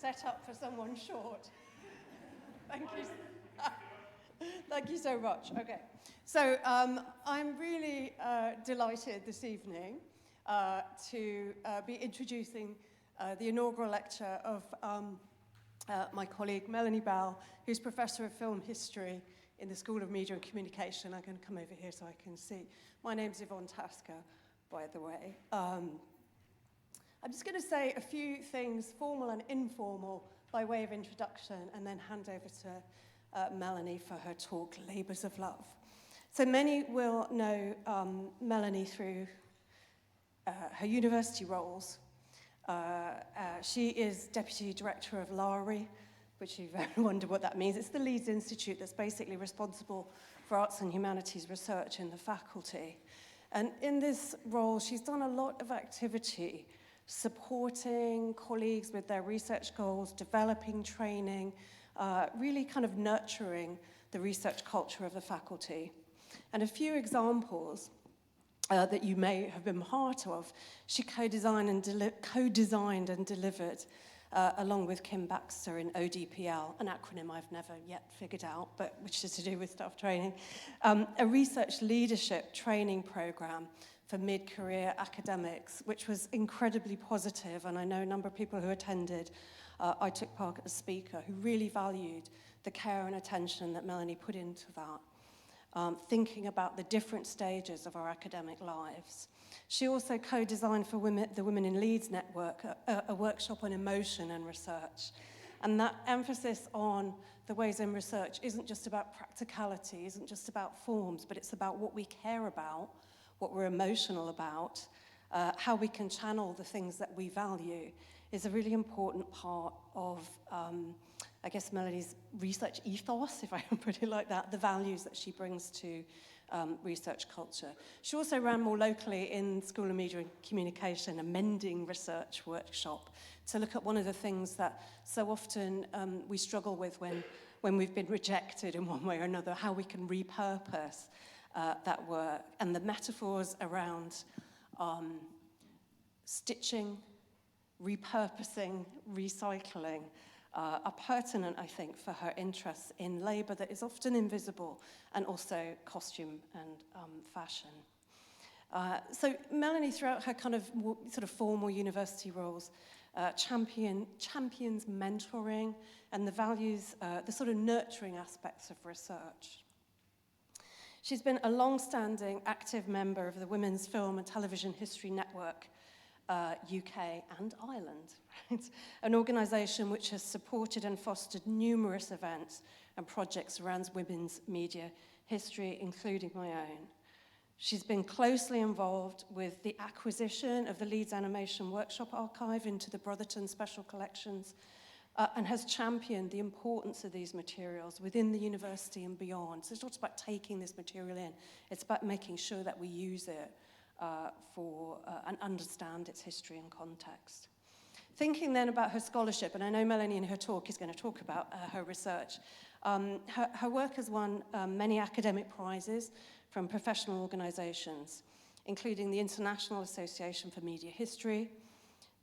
set up for someone short. Thank you. Thank you so much. Okay. So I'm really delighted this evening to be introducing the inaugural lecture of my colleague Melanie Bell, who's Professor of Film History in the School of Media and Communication. I'm going to come over here so I can see. My name's Yvonne Tasker, by the way. I'm just going to say a few things, formal and informal, by way of introduction, and then hand over to Melanie for her talk, Labours of Love. So many will know Melanie through her university roles. She is Deputy Director of LARI, which you've wondered what that means. It's the Leeds Institute that's basically responsible for arts and humanities research in the faculty. And in this role, she's done a lot of activity supporting colleagues with their research goals, developing training, really kind of nurturing the research culture of the faculty. And a few examples that you may have been part of, she co-designed and delivered, along with Kim Baxter in ODPL, an acronym I've never yet figured out, but which is to do with staff training, a research leadership training program for mid-career academics, which was incredibly positive, and I know a number of people who attended. I took part as a speaker who really valued the care and attention that Melanie put into that, thinking about the different stages of our academic lives. She also co-designed for the Women in Leeds Network a workshop on emotion and research. And that emphasis on the ways in research isn't just about practicality, isn't just about forms, but it's about what we care about, what we're emotional about, how we can channel the things that we value, is a really important part of, I guess, Melanie's research ethos, if I can put it like that, the values that she brings to research culture. She also ran more locally in School of Media and Communication a mending research workshop to look at one of the things that so often we struggle with when we've been rejected in one way or another, how we can repurpose that work, and the metaphors around stitching, repurposing, recycling are pertinent, I think, for her interests in labour that is often invisible, and also costume and fashion. So Melanie, throughout her kind of more, sort of formal university roles, champions mentoring and the values, the sort of nurturing aspects of research. She's been a long-standing active member of the Women's Film and Television History Network, UK and Ireland, right? An organisation which has supported and fostered numerous events and projects around women's media history, including my own. She's been closely involved with the acquisition of the Leeds Animation Workshop Archive into the Brotherton Special Collections, and has championed the importance of these materials within the university and beyond. So it's not about taking this material in, it's about making sure that we use it and understand its history and context. Thinking then about her scholarship, and I know Melanie in her talk is going to talk about her research, her work has won many academic prizes from professional organisations, including the International Association for Media History,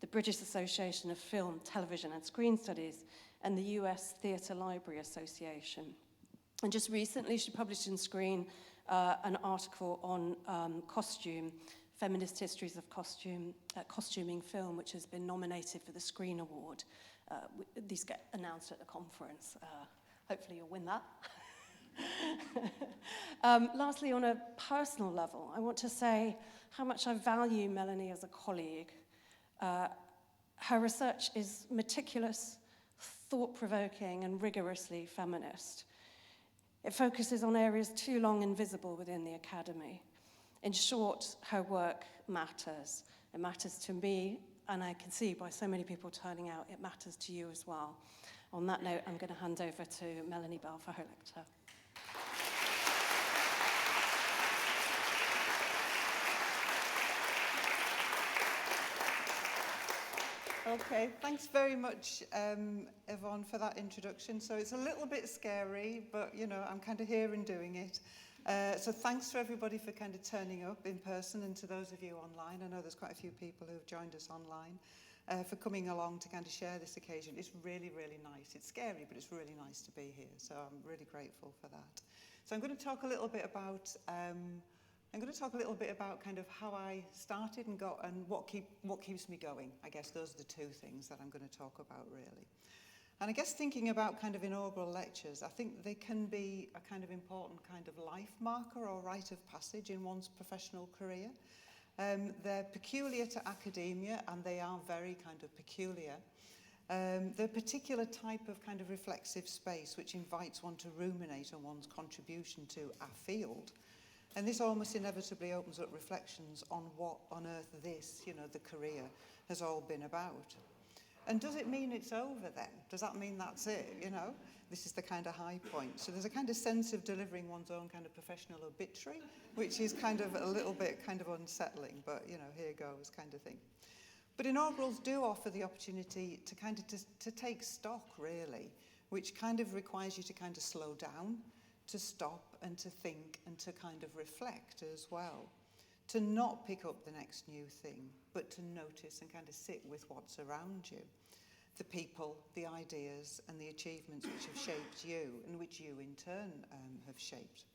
the British Association of Film, Television and Screen Studies, and the US Theatre Library Association. And just recently, she published in Screen an article on costume, feminist histories of costuming film, which has been nominated for the Screen Award. These get announced at the conference. Hopefully you'll win that. Lastly, on a personal level, I want to say how much I value Melanie as a colleague. Her research is meticulous, thought-provoking, and rigorously feminist. It focuses on areas too long invisible within the academy. In short, her work matters. It matters to me, and I can see by so many people turning out, it matters to you as well. On that note, I'm going to hand over to Melanie Bell for her lecture. Okay, thanks very much, Yvonne, for that introduction. So it's a little bit scary, but, you know, I'm kind of here and doing it. So thanks to everybody for kind of turning up in person, and to those of you online. I know there's quite a few people who've joined us online. for coming along to kind of share this occasion. It's really, really nice. It's scary, but it's really nice to be here. So I'm really grateful for that. So I'm going to talk a little bit about kind of how I started and got and what keeps me going. I guess those are the two things that I'm going to talk about really. And I guess thinking about kind of inaugural lectures, I think they can be a kind of important kind of life marker or rite of passage in one's professional career. They're peculiar to academia, and they are very kind of peculiar. They're a particular type of kind of reflexive space which invites one to ruminate on one's contribution to a field. And this almost inevitably opens up reflections on what on earth this, the career has all been about. And does it mean it's over then? Does that mean that's it, This is the kind of high point. So there's a kind of sense of delivering one's own kind of professional obituary, which is kind of a little bit kind of unsettling, but, here goes kind of thing. But inaugurals do offer the opportunity to kind of to take stock, really, which kind of requires you to kind of slow down, to stop and to think and to kind of reflect as well. To not pick up the next new thing, but to notice and kind of sit with what's around you. The people, the ideas and the achievements which have shaped you and which you in turn have shaped.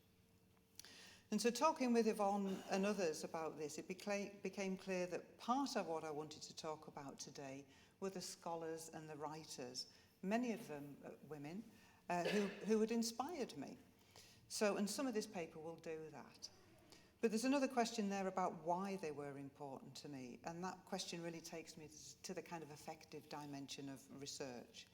And so talking with Yvonne and others about this, it became clear that part of what I wanted to talk about today were the scholars and the writers, many of them women, who had inspired me. So, and some of this paper will do that. But there's another question there about why they were important to me, and that question really takes me to the kind of effective dimension of research.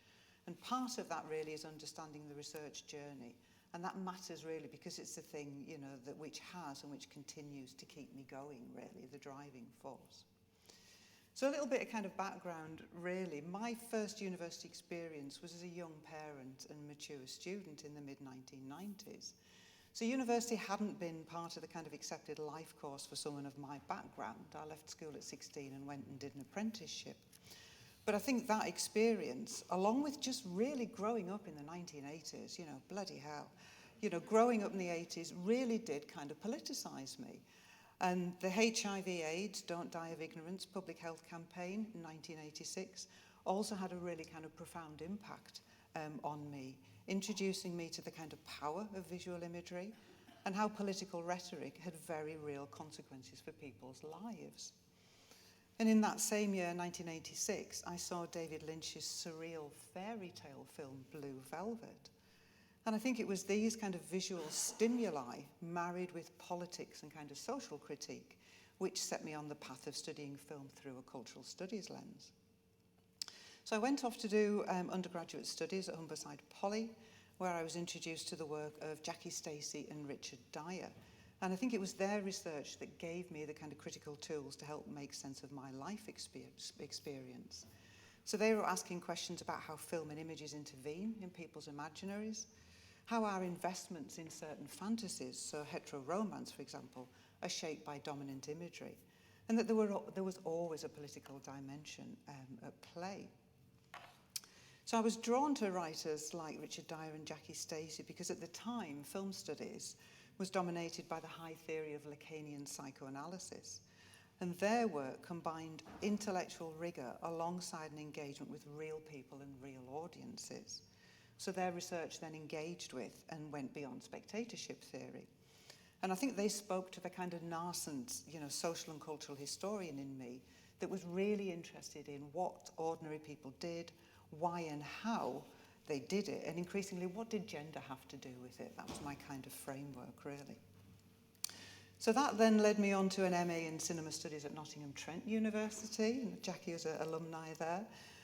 And part of that really is understanding the research journey, and that matters really because it's the thing, that which has and which continues to keep me going, really, the driving force. So a little bit of kind of background, really. My first university experience was as a young parent and mature student in the mid-1990s. So university hadn't been part of the kind of accepted life course for someone of my background. I left school at 16 and went and did an apprenticeship. But I think that experience, along with just really growing up in the 1980s, bloody hell, growing up in the 80s really did kind of politicise me. And the HIV/AIDS Don't Die of Ignorance public health campaign in 1986 also had a really kind of profound impact on me, introducing me to the kind of power of visual imagery and how political rhetoric had very real consequences for people's lives. And in that same year, 1986, I saw David Lynch's surreal fairy tale film, Blue Velvet. And I think it was these kind of visual stimuli married with politics and kind of social critique which set me on the path of studying film through a cultural studies lens. So I went off to do undergraduate studies at Humberside Poly, where I was introduced to the work of Jackie Stacey and Richard Dyer. And I think it was their research that gave me the kind of critical tools to help make sense of my life experience. So they were asking questions about how film and images intervene in people's imaginaries, how our investments in certain fantasies, so hetero-romance, for example, are shaped by dominant imagery, and that there was always a political dimension at play. So I was drawn to writers like Richard Dyer and Jackie Stacey because at the time, film studies was dominated by the high theory of Lacanian psychoanalysis. And their work combined intellectual rigour alongside an engagement with real people and real audiences. So their research then engaged with and went beyond spectatorship theory. And I think they spoke to the kind of nascent, social and cultural historian in me that was really interested in what ordinary people did, why and how they did it, and increasingly, what did gender have to do with it? That was my kind of framework, really. So that then led me on to an MA in Cinema Studies at Nottingham Trent University, and Jackie was an alumni there,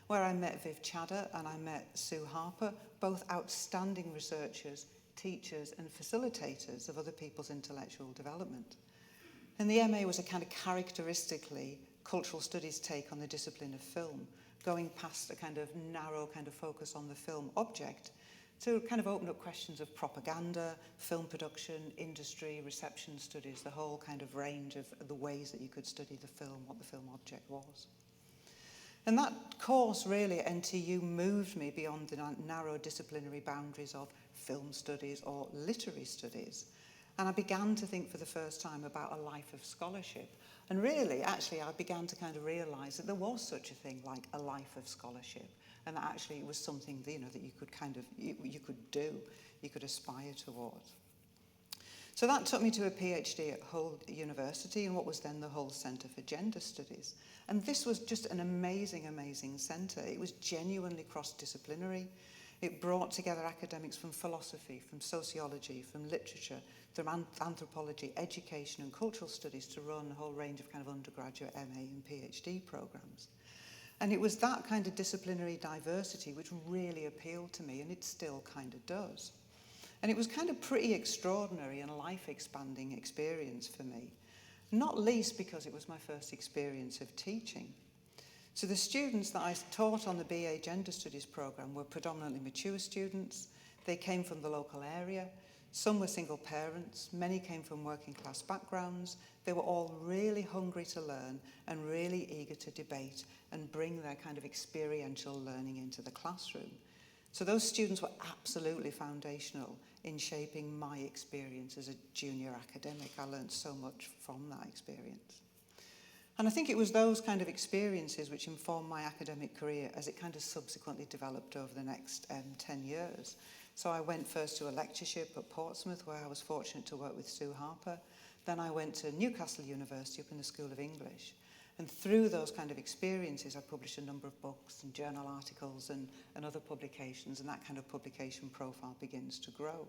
where I met Viv Chadha and I met Sue Harper, both outstanding researchers, teachers and facilitators of other people's intellectual development. And the MA was a kind of characteristically cultural studies take on the discipline of film, going past a kind of narrow kind of focus on the film object to kind of open up questions of propaganda, film production, industry, reception studies, the whole kind of range of the ways that you could study the film, what the film object was. And that course really at NTU moved me beyond the narrow disciplinary boundaries of film studies or literary studies And I began to think for the first time about a life of scholarship. And really, actually, I began to kind of realise that there was such a thing like a life of scholarship, and that actually it was something that, that you could kind of, you could do, you could aspire towards. So that took me to a PhD at Hull University in what was then the Hull Centre for Gender Studies. And this was just an amazing, amazing centre. It was genuinely cross-disciplinary. It brought together academics from philosophy, from sociology, from literature, from anthropology, education and cultural studies to run a whole range of kind of undergraduate MA and PhD programmes. And it was that kind of disciplinary diversity which really appealed to me, and it still kind of does. And it was kind of pretty extraordinary and life-expanding experience for me, not least because it was my first experience of teaching. So the students that I taught on the BA Gender Studies programme were predominantly mature students. They came from the local area. Some were single parents. Many came from working class backgrounds. They were all really hungry to learn and really eager to debate and bring their kind of experiential learning into the classroom. So those students were absolutely foundational in shaping my experience as a junior academic. I learned so much from that experience. And I think it was those kind of experiences which informed my academic career as it kind of subsequently developed over the next 10 years. So I went first to a lectureship at Portsmouth, where I was fortunate to work with Sue Harper. Then I went to Newcastle University up in the School of English. And through those kind of experiences, I published a number of books and journal articles and other publications, and that kind of publication profile begins to grow.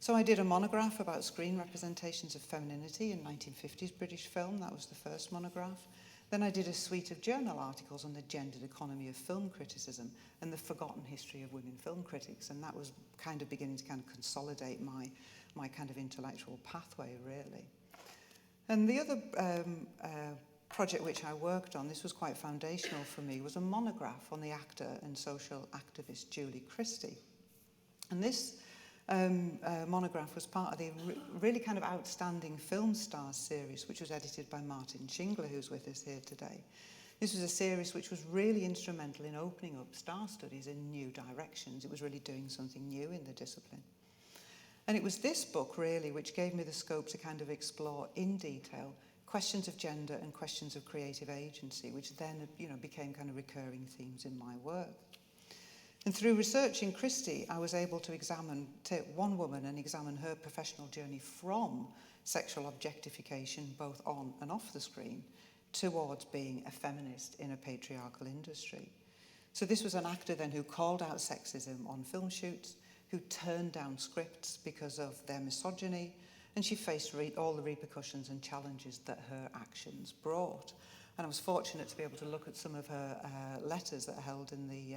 So I did a monograph about screen representations of femininity in 1950s British film. That was the first monograph. Then I did a suite of journal articles on the gendered economy of film criticism and the forgotten history of women film critics. And that was kind of beginning to kind of consolidate my kind of intellectual pathway, really. And the other project which I worked on, this was quite foundational for me, was a monograph on the actor and social activist Julie Christie. And this monograph was part of the really kind of outstanding Film Stars series, which was edited by Martin Shingler, who's with us here today. This was a series which was really instrumental in opening up star studies in new directions. It was really doing something new in the discipline. And it was this book, really, which gave me the scope to kind of explore in detail questions of gender and questions of creative agency, which then, became kind of recurring themes in my work. And through researching Christie, I was able to take one woman and examine her professional journey from sexual objectification, both on and off the screen, towards being a feminist in a patriarchal industry. So this was an actor then who called out sexism on film shoots, who turned down scripts because of their misogyny, and she faced all the repercussions and challenges that her actions brought. And I was fortunate to be able to look at some of her letters that are held in the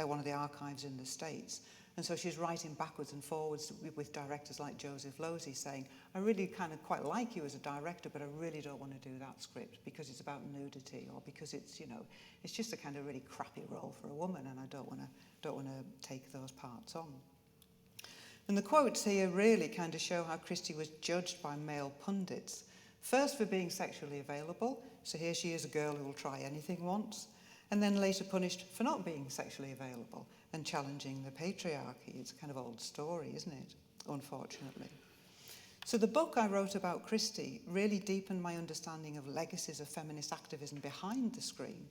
one of the archives in the States. And so she's writing backwards and forwards with directors like Joseph Losey saying, I really kind of quite like you as a director, but I really don't want to do that script because it's about nudity, or because it's, it's just a kind of really crappy role for a woman, and I don't want to take those parts on. And the quotes here really kind of show how Christie was judged by male pundits, first for being sexually available. So here she is, a girl who will try anything once, and then later punished for not being sexually available and challenging the patriarchy. It's a kind of old story, isn't it? Unfortunately. So the book I wrote about Christie really deepened my understanding of legacies of feminist activism behind the screen,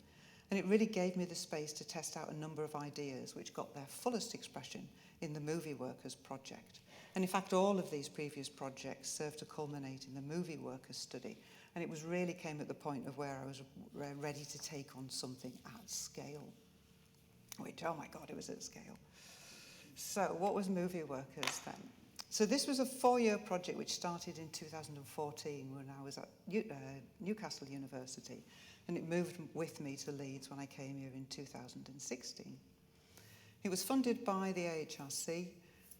and it really gave me the space to test out a number of ideas which got their fullest expression in the Movie Workers project. And in fact, all of these previous projects served to culminate in the Movie Workers study. And it was really came at the point of where I was ready to take on something at scale. Which, oh my God, it was at scale. So what was Movie Workers then? So this was a 4-year project which started in 2014 when I was at Newcastle University. And it moved with me to Leeds when I came here in 2016. It was funded by the AHRC.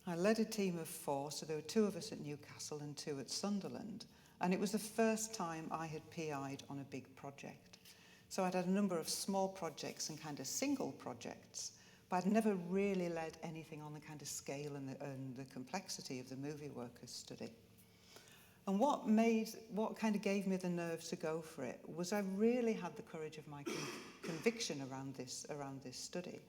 I led a team of 4, so there were 2 of us at Newcastle and 2 at Sunderland. And it was the first time I had PI'd on a big project. So I'd had a number of small projects and kind of single projects, but I'd never really led anything on the kind of scale and the complexity of the Movie Workers study. And what kind of gave me the nerve to go for it was I really had the courage of my conviction around this study.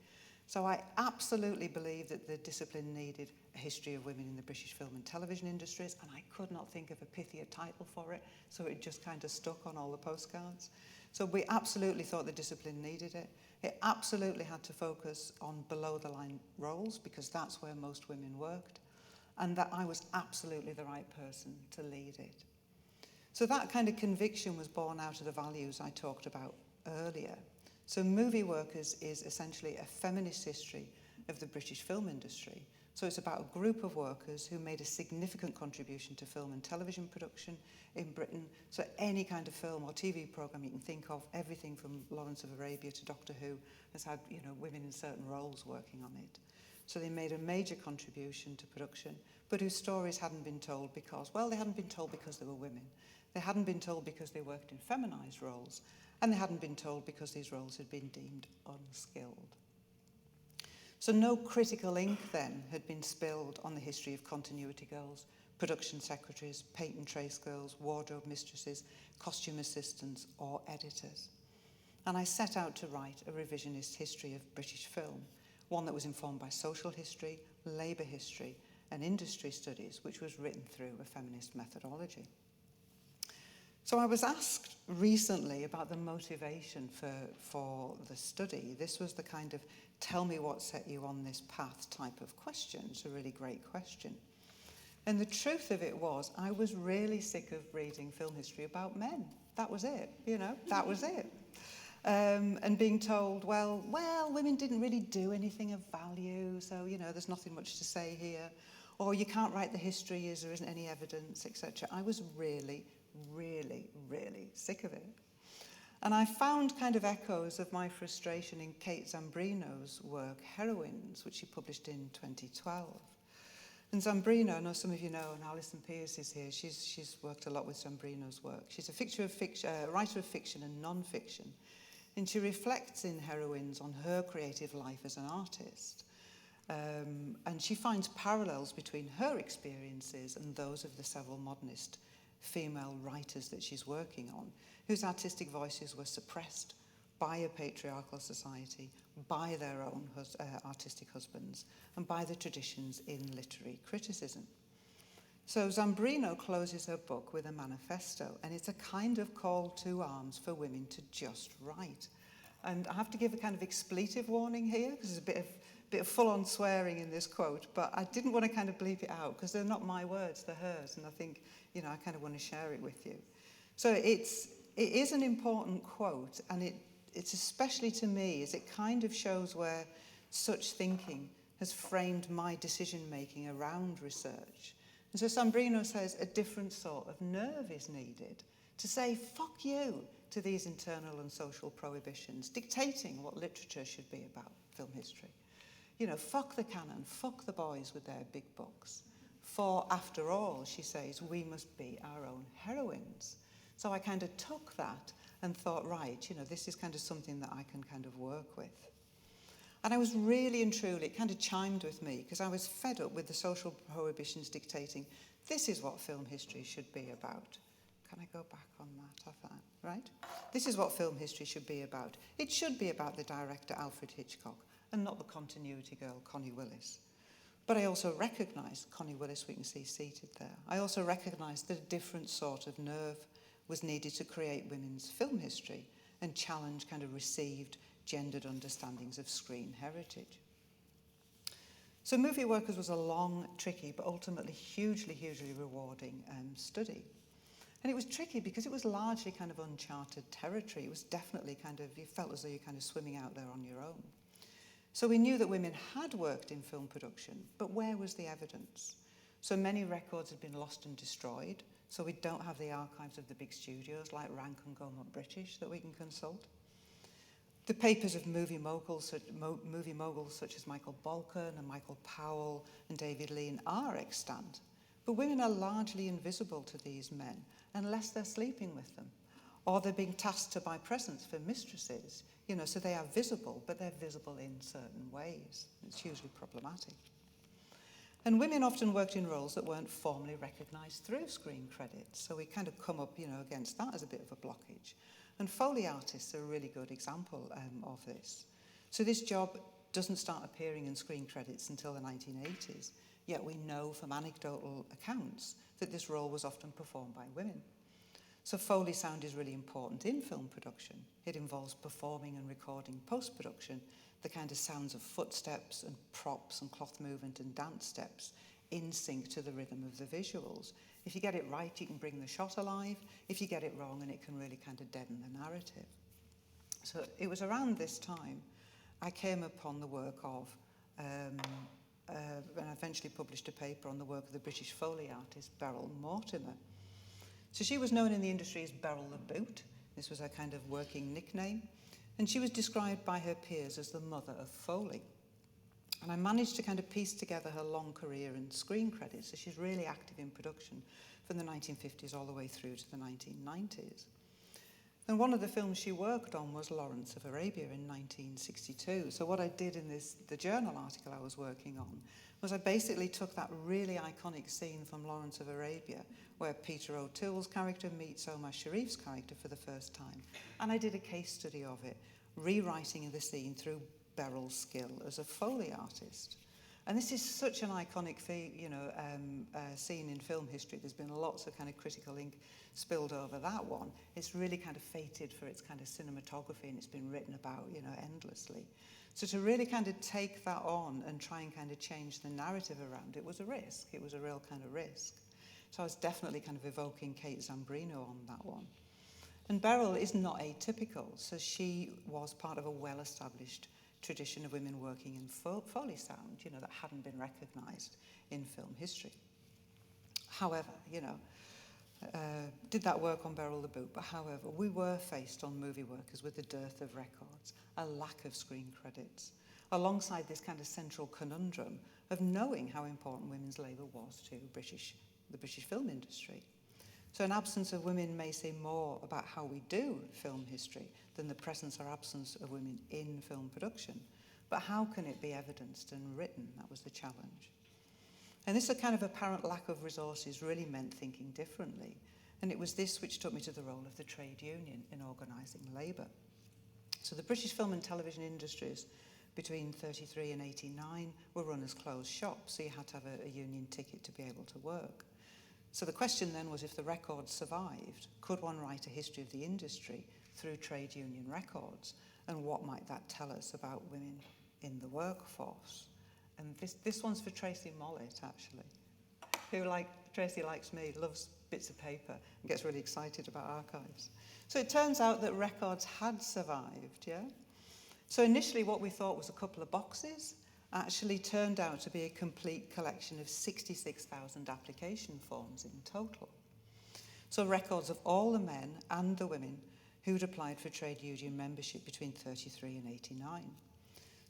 So I absolutely believe that the discipline needed a history of women in the British film and television industries, and I could not think of a pithier title for it, so it just kind of stuck on all the postcards. So we absolutely thought the discipline needed it. It absolutely had to focus on below-the-line roles, because that's where most women worked, and that I was absolutely the right person to lead it. So that kind of conviction was born out of the values I talked about earlier. So Movie Workers is essentially a feminist history of the British film industry. So it's about a group of workers who made a significant contribution to film and television production in Britain. So any kind of film or TV programme you can think of, everything from Lawrence of Arabia to Doctor Who has had, you know, women in certain roles working on it. So they made a major contribution to production, but whose stories hadn't been told because, well, they hadn't been told because they were women. They hadn't been told because they worked in feminised roles, and they hadn't been told because these roles had been deemed unskilled. So no critical ink then had been spilled on the history of continuity girls, production secretaries, paint and trace girls, wardrobe mistresses, costume assistants, or editors. And I set out to write a revisionist history of British film, one that was informed by social history, labour history, and industry studies, which was written through a feminist methodology. So I was asked recently about the motivation for the study. This was the kind of tell me what set you on this path type of question. It's a really great question. And the truth of it was I was really sick of reading film history about men. That was it, you know, that was it. And being told, well, women didn't really do anything of value, so, you know, there's nothing much to say here. Or you can't write the history as there isn't any evidence, etc. I was really sick of it. And I found kind of echoes of my frustration in Kate Zambrino's work, Heroines, which she published in 2012. And Zambrino, I know some of you know, and Alison Pierce is here, she's worked a lot with Zambrino's work. She's a writer of fiction and non-fiction, and she reflects in Heroines on her creative life as an artist. And she finds parallels between her experiences and those of the several modernist female writers that she's working on, whose artistic voices were suppressed by a patriarchal society, by their own artistic husbands, and by the traditions in literary criticism. So Zambrino closes her book with a manifesto, and it's a kind of call to arms for women to just write. And I have to give a kind of expletive warning here, because there's a bit of full-on swearing in this quote, but I didn't want to kind of bleep it out, because they're not my words, they're hers, and I think, you know, I kind of want to share it with you. So it is an important quote, and it's especially to me, as it kind of shows where such thinking has framed my decision-making around research. And so Zambrino says a different sort of nerve is needed to say, fuck you, to these internal and social prohibitions, dictating what literature should be about film history. You know, fuck the canon, fuck the boys with their big books. For, after all, she says, we must be our own heroines. So I kind of took that and thought, right, you know, this is kind of something that I can kind of work with. And I was really and truly, it kind of chimed with me, because I was fed up with the social prohibitions dictating, this is what film history should be about. Can I go back on that? Right? This is what film history should be about. It should be about the director Alfred Hitchcock and not the continuity girl Connie Willis. But I also recognised, Connie Willis we can see seated there, I also recognised that a different sort of nerve was needed to create women's film history and challenge kind of received gendered understandings of screen heritage. So Movie Workers was a long, tricky, but ultimately hugely rewarding study. And it was tricky because it was largely kind of uncharted territory. It was definitely kind of, you felt as though you're kind of swimming out there on your own. So we knew that women had worked in film production, but where was the evidence? So many records had been lost and destroyed, so we don't have the archives of the big studios like Rank and Gaumont British that we can consult. The papers of movie moguls such as Michael Balkan and Michael Powell and David Lean are extant, but women are largely invisible to these men unless they're sleeping with them, or they're being tasked to buy presents for mistresses, you know, so they are visible, but they're visible in certain ways. It's hugely problematic. And women often worked in roles that weren't formally recognised through screen credits, so we kind of come up, you know, against that as a bit of a blockage. And Foley artists are a really good example of this. So this job doesn't start appearing in screen credits until the 1980s, yet we know from anecdotal accounts that this role was often performed by women. So Foley sound is really important in film production. It involves performing and recording post-production, the kind of sounds of footsteps and props and cloth movement and dance steps in sync to the rhythm of the visuals. If you get it right, you can bring the shot alive. If you get it wrong, and it can really kind of deaden the narrative. So it was around this time I came upon the work of, and I eventually published a paper on the work of the British Foley artist Beryl Mortimer. So she was known in the industry as Beryl the Boot. This was her kind of working nickname. And she was described by her peers as the mother of Foley. And I managed to kind of piece together her long career and screen credits. So she's really active in production from the 1950s all the way through to the 1990s. And one of the films she worked on was Lawrence of Arabia in 1962. So what I did in the journal article I was working on was I basically took that really iconic scene from Lawrence of Arabia where Peter O'Toole's character meets Omar Sharif's character for the first time. And I did a case study of it, rewriting the scene through Beryl's skill as a Foley artist. And this is such an iconic scene in film history. There's been lots of kind of critical ink spilled over that one. It's really kind of fated for its kind of cinematography, and it's been written about, endlessly. So to really kind of take that on and try and kind of change the narrative around it was a risk. It was a real kind of risk. So I was definitely kind of evoking Kate Zambrino on that one. And Beryl is not atypical. So she was part of a well-established tradition of women working in Foley sound, that hadn't been recognised in film history. However, did that work on Beryl the Boot, but however, we were faced on movie workers with a dearth of records, a lack of screen credits, alongside this kind of central conundrum of knowing how important women's labour was to the British film industry. So an absence of women may say more about how we do film history than the presence or absence of women in film production. But how can it be evidenced and written? That was the challenge. And this kind of apparent lack of resources really meant thinking differently. And it was this which took me to the role of the trade union in organising labour. So the British film and television industries between 33 and 89 were run as closed shops, so you had to have a union ticket to be able to work. So the question then was, if the records survived, could one write a history of the industry through trade union records? And what might that tell us about women in the workforce? And this one's for Tracy Mollett, actually, who, like Tracy likes me, loves bits of paper and gets really excited about archives. So it turns out that records had survived, yeah? So initially what we thought was a couple of boxes actually turned out to be a complete collection of 66,000 application forms in total. So records of all the men and the women who'd applied for trade union membership between 33 and 89.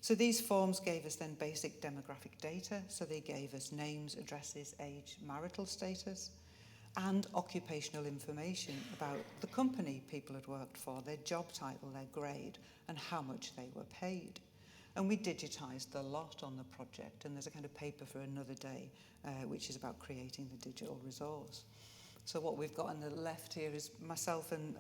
So these forms gave us then basic demographic data. So they gave us names, addresses, age, marital status, and occupational information about the company people had worked for, their job title, their grade, and how much they were paid. And we digitised a lot on the project, and there's a kind of paper for another day, which is about creating the digital resource. So what we've got on the left here is myself and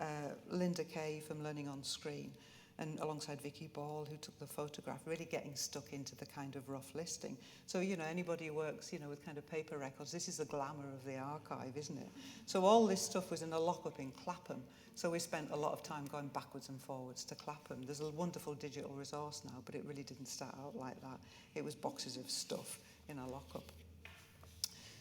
Linda Kay from Learning on Screen, and alongside Vicky Ball, who took the photograph, really getting stuck into the kind of rough listing. So, anybody who works, with kind of paper records, this is the glamour of the archive, isn't it? So all this stuff was in a lockup in Clapham. So we spent a lot of time going backwards and forwards to Clapham. There's a wonderful digital resource now, but it really didn't start out like that. It was boxes of stuff in a lockup.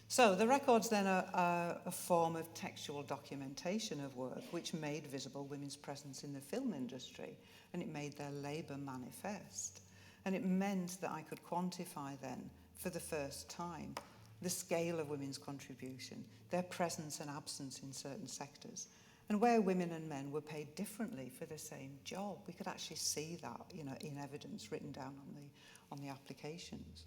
So the records then are a form of textual documentation of work which made visible women's presence in the film industry, and it made their labour manifest. And it meant that I could quantify then, for the first time, the scale of women's contribution, their presence and absence in certain sectors, and where women and men were paid differently for the same job. We could actually see that, in evidence written down on the applications.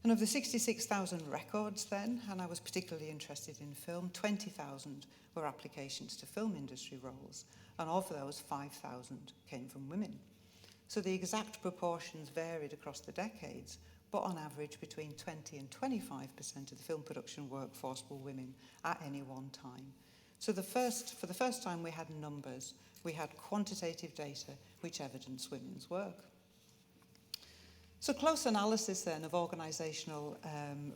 And of the 66,000 records then, and I was particularly interested in film, 20,000 were applications to film industry roles, and of those, 5,000 came from women. So the exact proportions varied across the decades, but on average between 20 and 25% of the film production workforce were women at any one time. So for the first time we had numbers, we had quantitative data which evidenced women's work. So close analysis then of organisational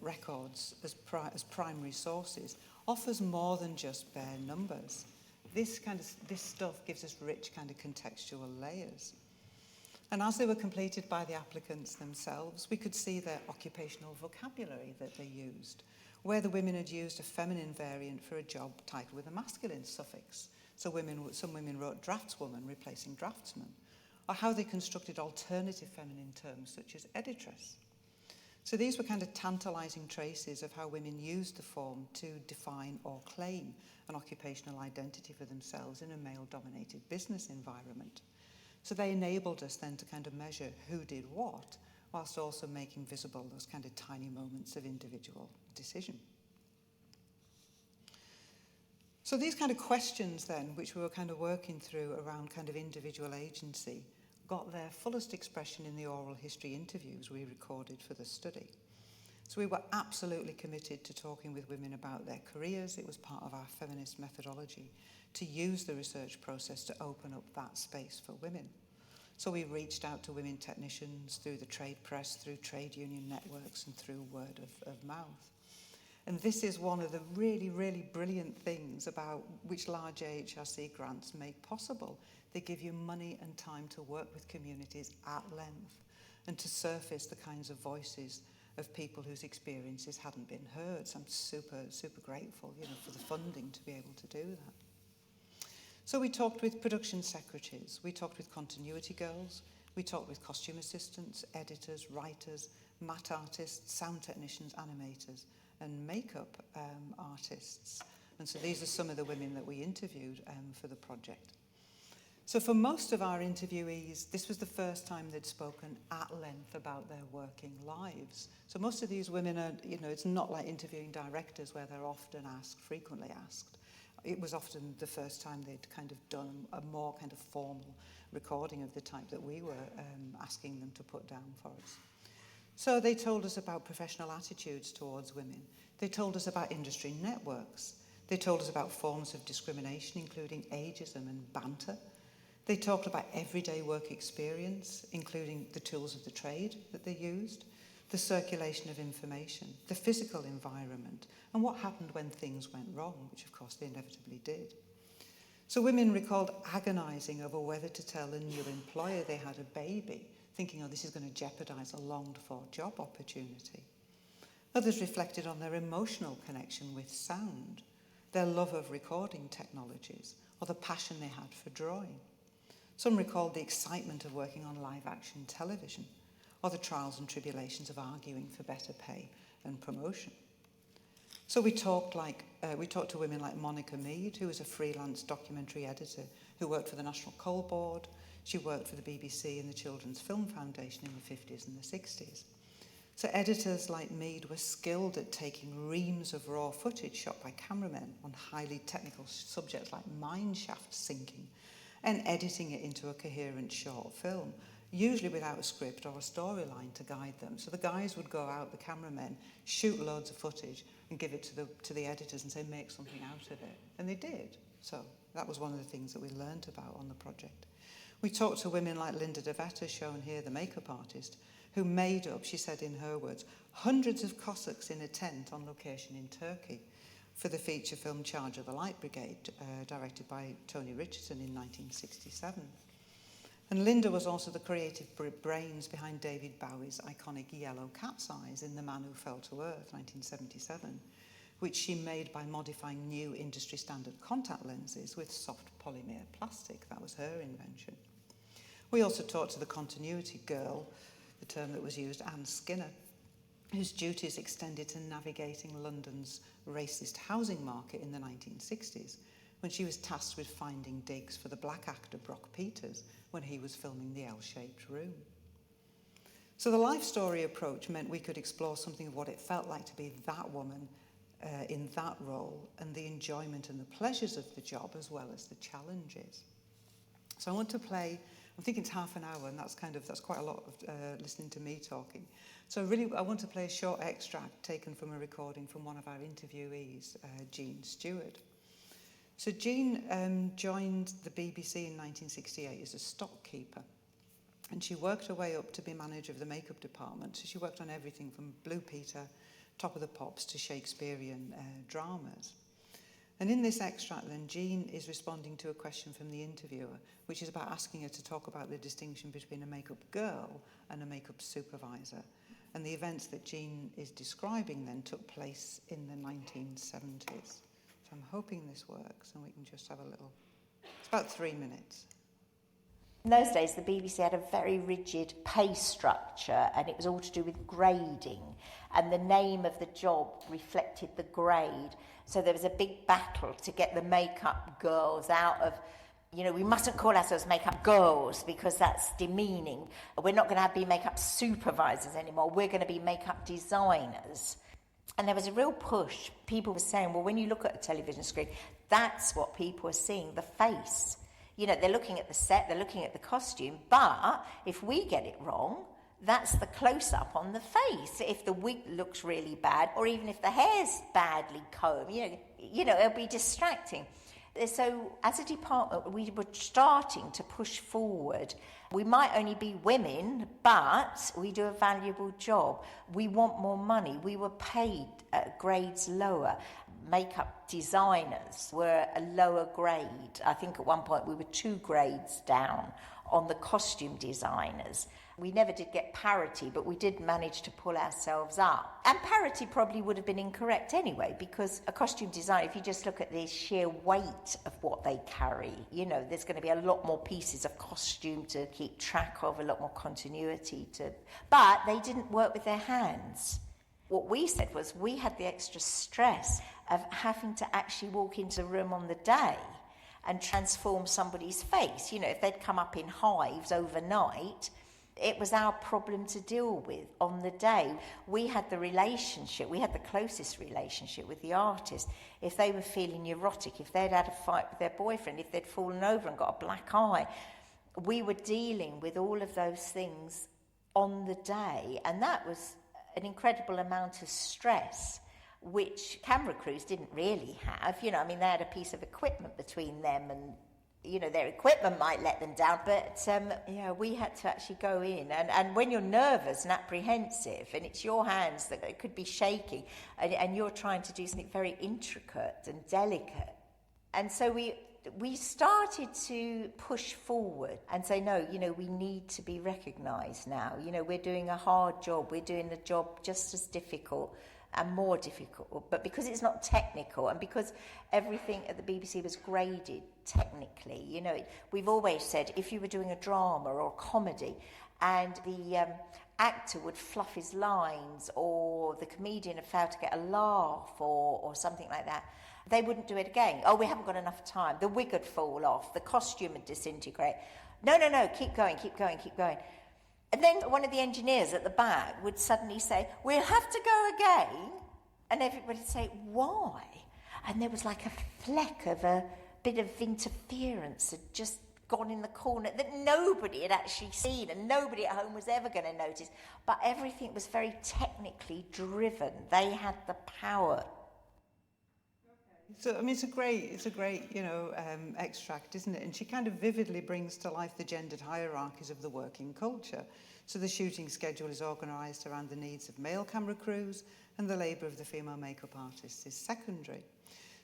records as primary sources offers more than just bare numbers. This stuff gives us rich kind of contextual layers. And as they were completed by the applicants themselves, we could see their occupational vocabulary that they used, where the women had used a feminine variant for a job title with a masculine suffix. So some women wrote draftswoman replacing draftsman, or how they constructed alternative feminine terms such as editress. So these were kind of tantalising traces of how women used the form to define or claim an occupational identity for themselves in a male-dominated business environment. So they enabled us then to kind of measure who did what, whilst also making visible those kind of tiny moments of individual decision. So these kind of questions then, which we were kind of working through around kind of individual agency, got their fullest expression in the oral history interviews we recorded for the study. So we were absolutely committed to talking with women about their careers. It was part of our feminist methodology to use the research process to open up that space for women. So we reached out to women technicians through the trade press, through trade union networks, and through word of mouth. And this is one of the really, really brilliant things about which large AHRC grants make possible. They give you money and time to work with communities at length and to surface the kinds of voices of people whose experiences hadn't been heard. So I'm super, super grateful, for the funding to be able to do that. So we talked with production secretaries, we talked with continuity girls, we talked with costume assistants, editors, writers, matte artists, sound technicians, animators, and makeup artists. And so these are some of the women that we interviewed for the project. So for most of our interviewees, this was the first time they'd spoken at length about their working lives. So most of these women are, it's not like interviewing directors where they're often asked, frequently asked. It was often the first time they'd kind of done a more kind of formal recording of the type that we were asking them to put down for us. So they told us about professional attitudes towards women. They told us about industry networks. They told us about forms of discrimination, including ageism and banter. They talked about everyday work experience, including the tools of the trade that they used, the circulation of information, the physical environment, and what happened when things went wrong, which of course they inevitably did. So women recalled agonising over whether to tell a new employer they had a baby, thinking, oh, this is going to jeopardise a longed-for job opportunity. Others reflected on their emotional connection with sound, their love of recording technologies, or the passion they had for drawing. Some recalled the excitement of working on live-action television, or the trials and tribulations of arguing for better pay and promotion. So we talked to women like Monica Mead, who was a freelance documentary editor who worked for the National Coal Board. She worked for the BBC and the Children's Film Foundation in the 50s and the 60s. So editors like Mead were skilled at taking reams of raw footage shot by cameramen on highly technical subjects like mine shaft sinking and editing it into a coherent short film, usually without a script or a storyline to guide them. So the guys would go out, the cameramen, shoot loads of footage and give it to the editors and say, make something out of it. And they did. So that was one of the things that we learned about on the project. We talked to women like Linda DeVetta, shown here, the makeup artist, who made up, she said in her words, hundreds of Cossacks in a tent on location in Turkey for the feature film Charge of the Light Brigade, directed by Tony Richardson in 1967. And Linda was also the creative brains behind David Bowie's iconic yellow cat's eyes in The Man Who Fell to Earth, 1977, which she made by modifying new industry standard contact lenses with soft polymer plastic. That was her invention. We also talked to the continuity girl, the term that was used, Anne Skinner, whose duties extended to navigating London's racist housing market in the 1960s, when she was tasked with finding digs for the black actor Brock Peters when he was filming The L-Shaped Room. So the life story approach meant we could explore something of what it felt like to be that woman in that role, and the enjoyment and the pleasures of the job as well as the challenges. So I want to play, I'm thinking it's half an hour, and that's quite a lot of listening to me talking. So I want to play a short extract taken from a recording from one of our interviewees, Jean Stewart. So Jean joined the BBC in 1968 as a stockkeeper. And she worked her way up to be manager of the makeup department. So she worked on everything from Blue Peter, Top of the Pops to Shakespearean dramas. And in this extract then, Jean is responding to a question from the interviewer, which is about asking her to talk about the distinction between a makeup girl and a makeup supervisor. And the events that Jean is describing then took place in the 1970s. So I'm hoping this works and we can just have a little... It's about 3 minutes. In those days, the BBC had a very rigid pay structure, and it was all to do with grading, and the name of the job reflected the grade. So there was a big battle to get the makeup girls out of, we mustn't call ourselves makeup girls because that's demeaning. We're not going to be makeup supervisors anymore. We're going to be makeup designers. And there was a real push. People were saying, well, when you look at a television screen, that's what people are seeing, the face. They're looking at the set, they're looking at the costume, but if we get it wrong, that's the close-up on the face. If the wig looks really bad, or even if the hair's badly combed, it'll be distracting. So as a department, we were starting to push forward. We might only be women, but we do a valuable job. We want more money. We were paid at grades lower. Makeup designers were a lower grade. I think at one point we were 2 grades down on the costume designers. We never did get parity, but we did manage to pull ourselves up. And parity probably would have been incorrect anyway, because a costume designer, if you just look at the sheer weight of what they carry, there's going to be a lot more pieces of costume to keep track of, a lot more continuity to... But they didn't work with their hands. What we said was we had the extra stress of having to actually walk into a room on the day and transform somebody's face. If they'd come up in hives overnight, it was our problem to deal with on the day. We had the closest relationship with the artist. If they were feeling neurotic, if they'd had a fight with their boyfriend, if they'd fallen over and got a black eye, we were dealing with all of those things on the day. And that was an incredible amount of stress, which camera crews didn't really have. They had a piece of equipment between them and, their equipment might let them down. But, we had to actually go in. And when you're nervous and apprehensive, and it's your hands that could be shaking, and you're trying to do something very intricate and delicate. And so we started to push forward and say, no, we need to be recognised now. We're doing a hard job. We're doing a job just as difficult and more difficult. But because it's not technical and because everything at the BBC was graded technically, we've always said if you were doing a drama or a comedy and the actor would fluff his lines or the comedian had failed to get a laugh or something like that, they wouldn't do it again. Oh, we haven't got enough time. The wig would fall off. The costume would disintegrate. No, keep going. And then one of the engineers at the back would suddenly say, we'll have to go again. And everybody would say, why? And there was like a fleck of a bit of interference had just gone in the corner that nobody had actually seen and nobody at home was ever going to notice. But everything was very technically driven. They had the power. So, it's a great, extract, isn't it? And she kind of vividly brings to life the gendered hierarchies of the working culture. So the shooting schedule is organised around the needs of male camera crews and the labour of the female makeup artists is secondary.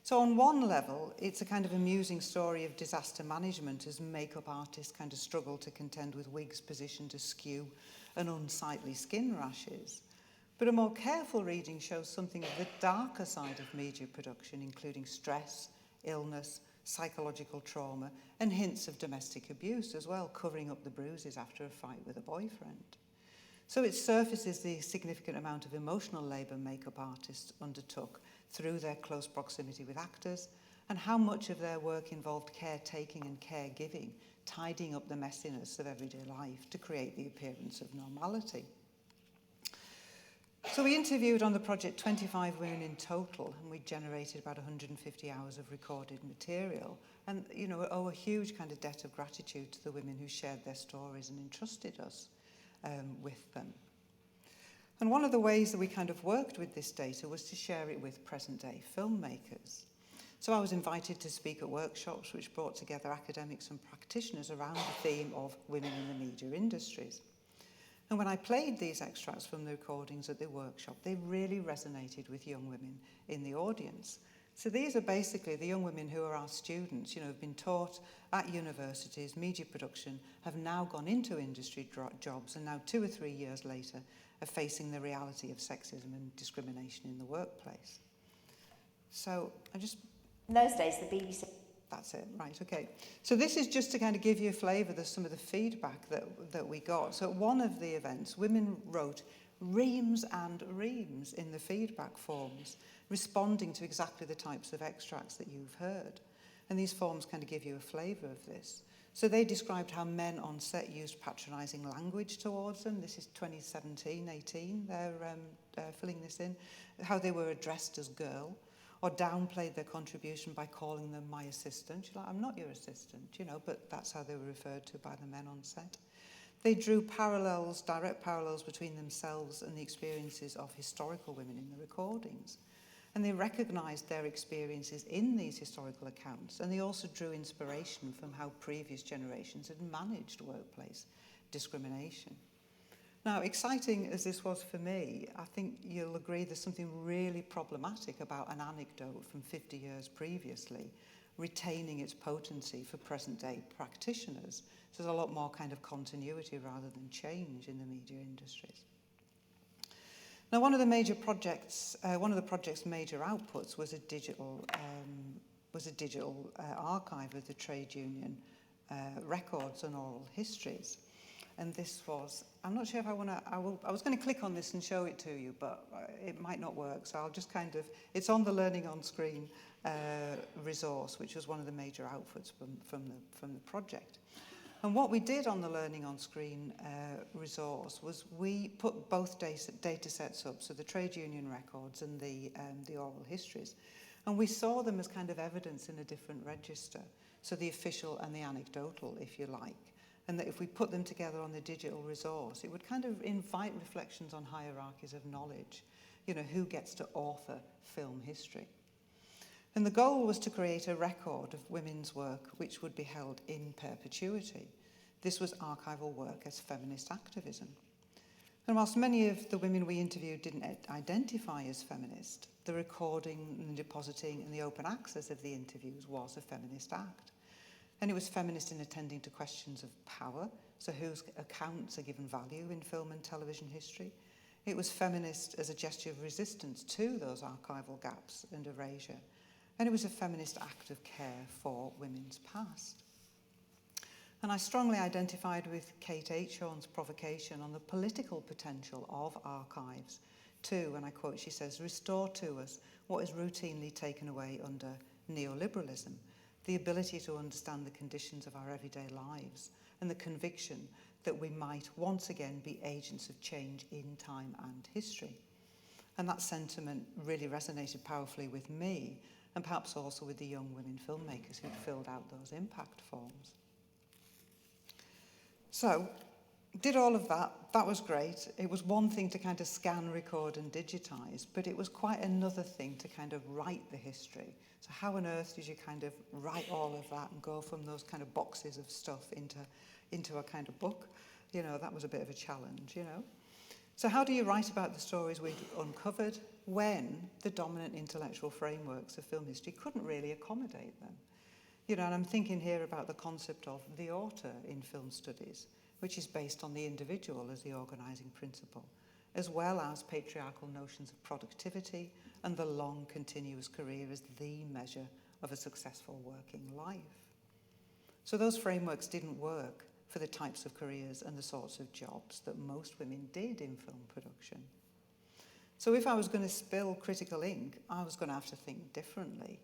So on one level, it's a kind of amusing story of disaster management as makeup artists kind of struggle to contend with wigs positioned askew and unsightly skin rashes. But a more careful reading shows something of the darker side of media production, including stress, illness, psychological trauma, and hints of domestic abuse as well, covering up the bruises after a fight with a boyfriend. So it surfaces the significant amount of emotional labour makeup artists undertook through their close proximity with actors, and how much of their work involved caretaking and caregiving, tidying up the messiness of everyday life to create the appearance of normality. So we interviewed on the project 25 women in total, and we generated about 150 hours of recorded material. And, we owe a huge kind of debt of gratitude to the women who shared their stories and entrusted us with them. And one of the ways that we kind of worked with this data was to share it with present-day filmmakers. So I was invited to speak at workshops which brought together academics and practitioners around the theme of women in the media industries. And when I played these extracts from the recordings at the workshop, they really resonated with young women in the audience. So these are basically the young women who are our students, have been taught at universities, media production, have now gone into industry jobs, and now 2 or 3 years later are facing the reality of sexism and discrimination in the workplace. So In those days, the BBC... That's it, right, okay. So this is just to kind of give you a flavour of some of the feedback that we got. So at one of the events, women wrote reams and reams in the feedback forms, responding to exactly the types of extracts that you've heard. And these forms kind of give you a flavour of this. So they described how men on set used patronising language towards them. This is 2017-18, they're filling this in. How they were addressed as girl, or downplayed their contribution by calling them my assistant. You're like, I'm not your assistant, but that's how they were referred to by the men on set. They drew parallels, direct parallels between themselves and the experiences of historical women in the recordings. And they recognised their experiences in these historical accounts, and they also drew inspiration from how previous generations had managed workplace discrimination. Now, exciting as this was for me, I think you'll agree there's something really problematic about an anecdote from 50 years previously retaining its potency for present-day practitioners. So there's a lot more kind of continuity rather than change in the media industries. Now, one of the project's major outputs was a digital archive of the trade union records and oral histories. And this was, I'm not sure if I was going to click on this and show it to you, but it might not work. So I'll just it's on the Learning on Screen resource, which was one of the major outputs from the project. And what we did on the Learning on Screen resource was we put both data sets up, so the trade union records and the oral histories, and we saw them as kind of evidence in a different register, so the official and the anecdotal, if you like. And that if we put them together on the digital resource, it would kind of invite reflections on hierarchies of knowledge, who gets to author film history. And the goal was to create a record of women's work which would be held in perpetuity. This was archival work as feminist activism. And whilst many of the women we interviewed didn't identify as feminist, the recording and depositing and the open access of the interviews was a feminist act. And it was feminist in attending to questions of power, so whose accounts are given value in film and television history. It was feminist as a gesture of resistance to those archival gaps and erasure. And it was a feminist act of care for women's past. And I strongly identified with Kate Achorn's provocation on the political potential of archives to, and I quote, she says, restore to us what is routinely taken away under neoliberalism, the ability to understand the conditions of our everyday lives, and the conviction that we might once again be agents of change in time and history. And that sentiment really resonated powerfully with me, and perhaps also with the young women filmmakers who'd filled out those impact forms. So, did all of that. That was great. It was one thing to kind of scan, record and digitize, but it was quite another thing to kind of write the history. So how on earth did you kind of write all of that and go from those kind of boxes of stuff into a kind of book? That was a bit of a challenge, So how do you write about the stories we'd uncovered when the dominant intellectual frameworks of film history couldn't really accommodate them? And I'm thinking here about the concept of the author in film studies, which is based on the individual as the organising principle, as well as patriarchal notions of productivity and the long continuous career as the measure of a successful working life. So those frameworks didn't work for the types of careers and the sorts of jobs that most women did in film production. So if I was going to spill critical ink, I was going to have to think differently.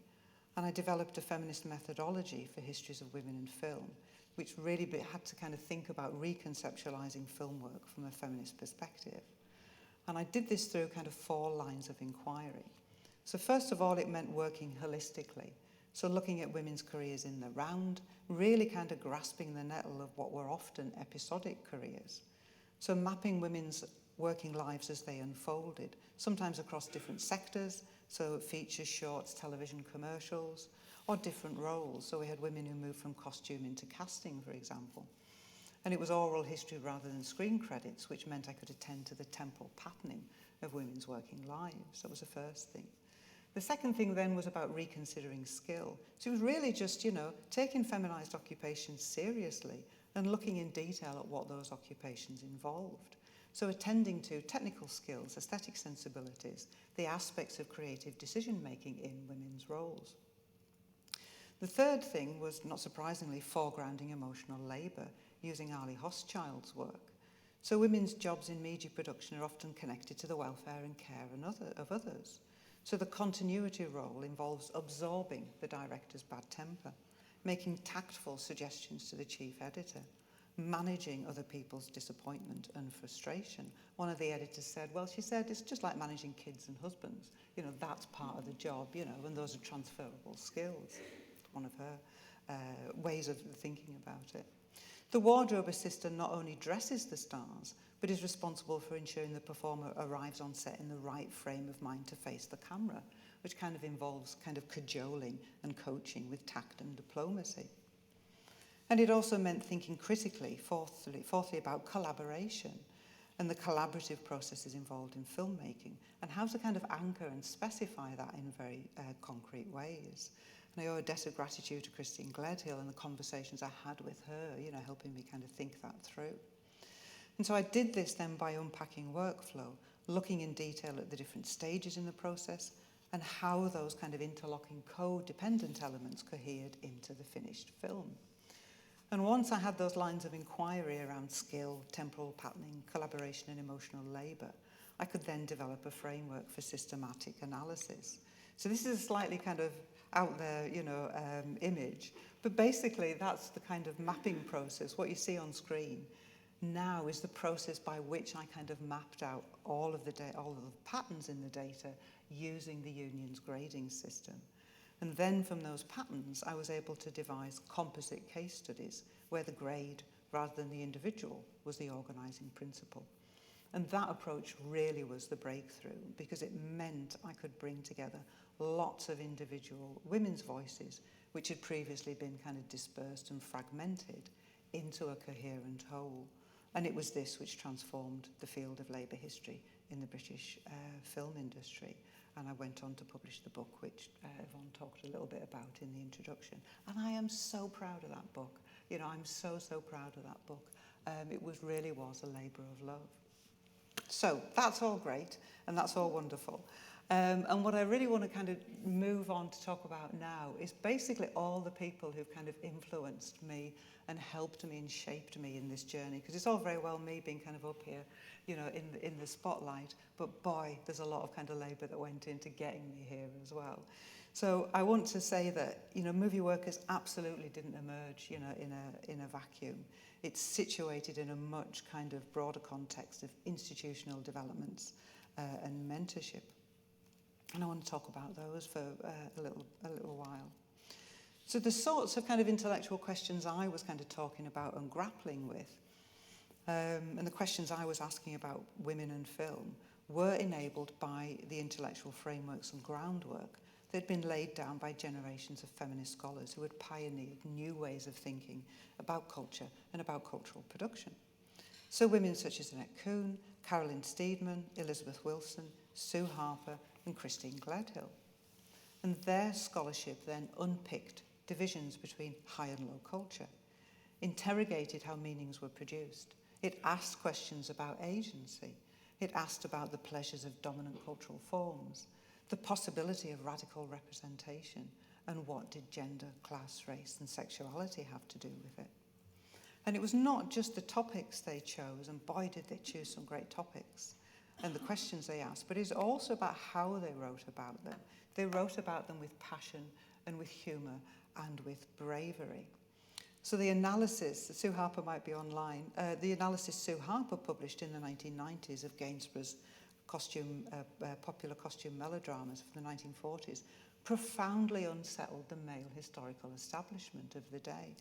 And I developed a feminist methodology for histories of women in film, which really had to kind of think about reconceptualizing film work from a feminist perspective. And I did this through kind of 4 lines of inquiry. So first of all, it meant working holistically. So looking at women's careers in the round, really kind of grasping the nettle of what were often episodic careers. So mapping women's working lives as they unfolded, sometimes across different sectors, so features, shorts, television commercials, or different roles. So we had women who moved from costume into casting, for example. And it was oral history rather than screen credits, which meant I could attend to the temporal patterning of women's working lives. That was the first thing. The second thing then was about reconsidering skill. So it was really just, taking feminized occupations seriously and looking in detail at what those occupations involved. So attending to technical skills, aesthetic sensibilities, the aspects of creative decision-making in women's roles. The third thing was, not surprisingly, foregrounding emotional labour, using Ali Hochschild's work. So women's jobs in media production are often connected to the welfare and care of others. So the continuity role involves absorbing the director's bad temper, making tactful suggestions to the chief editor, managing other people's disappointment and frustration. One of the editors said, well, she said, it's just like managing kids and husbands. That's part of the job, and those are transferable skills. One of her ways of thinking about it. The wardrobe assistant not only dresses the stars, but is responsible for ensuring the performer arrives on set in the right frame of mind to face the camera, which kind of involves cajoling and coaching with tact and diplomacy. And it also meant thinking critically, fourthly about collaboration and the collaborative processes involved in filmmaking, and how to anchor and specify that in very concrete ways. And I owe a debt of gratitude to Christine Gledhill and the conversations I had with her, helping me think that through. And so I did this then by unpacking workflow, looking in detail at the different stages in the process and how those interlocking codependent elements cohered into the finished film. And once I had those lines of inquiry around skill, temporal patterning, collaboration and emotional labour, I could then develop a framework for systematic analysis. So this is a slightly out there, image, but basically that's the mapping process. What you see on screen now is the process by which I mapped out all of the patterns in the data using the union's grading system. And then from those patterns, I was able to devise composite case studies where the grade, rather than the individual, was the organising principle. And that approach really was the breakthrough, because it meant I could bring together lots of individual women's voices, which had previously been dispersed and fragmented, into a coherent whole. And it was this which transformed the field of labour history in the British film industry. And I went on to publish the book, which Yvonne talked a little bit about in the introduction. And I am so proud of that book. I'm so proud of that book. It really was a labour of love. So that's all great, and that's all wonderful. And what I really want to move on to talk about now is basically all the people who've influenced me and helped me and shaped me in this journey. Because it's all very well me being up here, in the spotlight, but boy, there's a lot of labour that went into getting me here as well. So I want to say that, Movie Workers absolutely didn't emerge, in a vacuum. It's situated in a much broader context of institutional developments and mentorship. And I want to talk about those for a little while. So the sorts of intellectual questions I was talking about and grappling with, and the questions I was asking about women and film, were enabled by the intellectual frameworks and groundwork that had been laid down by generations of feminist scholars who had pioneered new ways of thinking about culture and about cultural production. So women such as Annette Kuhn, Carolyn Steedman, Elizabeth Wilson, Sue Harper, and Christine Gledhill. And their scholarship then unpicked divisions between high and low culture, interrogated how meanings were produced. It asked questions about agency. It asked about the pleasures of dominant cultural forms, the possibility of radical representation, and what did gender, class, race, and sexuality have to do with it. And it was not just the topics they chose, and boy did they choose some great topics, and the questions they asked, but it's also about how they wrote about them. They wrote about them with passion and with humour and with bravery. So the analysis, Sue Harper might be online, the analysis Sue Harper published in the 1990s of Gainsborough's popular costume melodramas from the 1940s profoundly unsettled the male historical establishment of the day.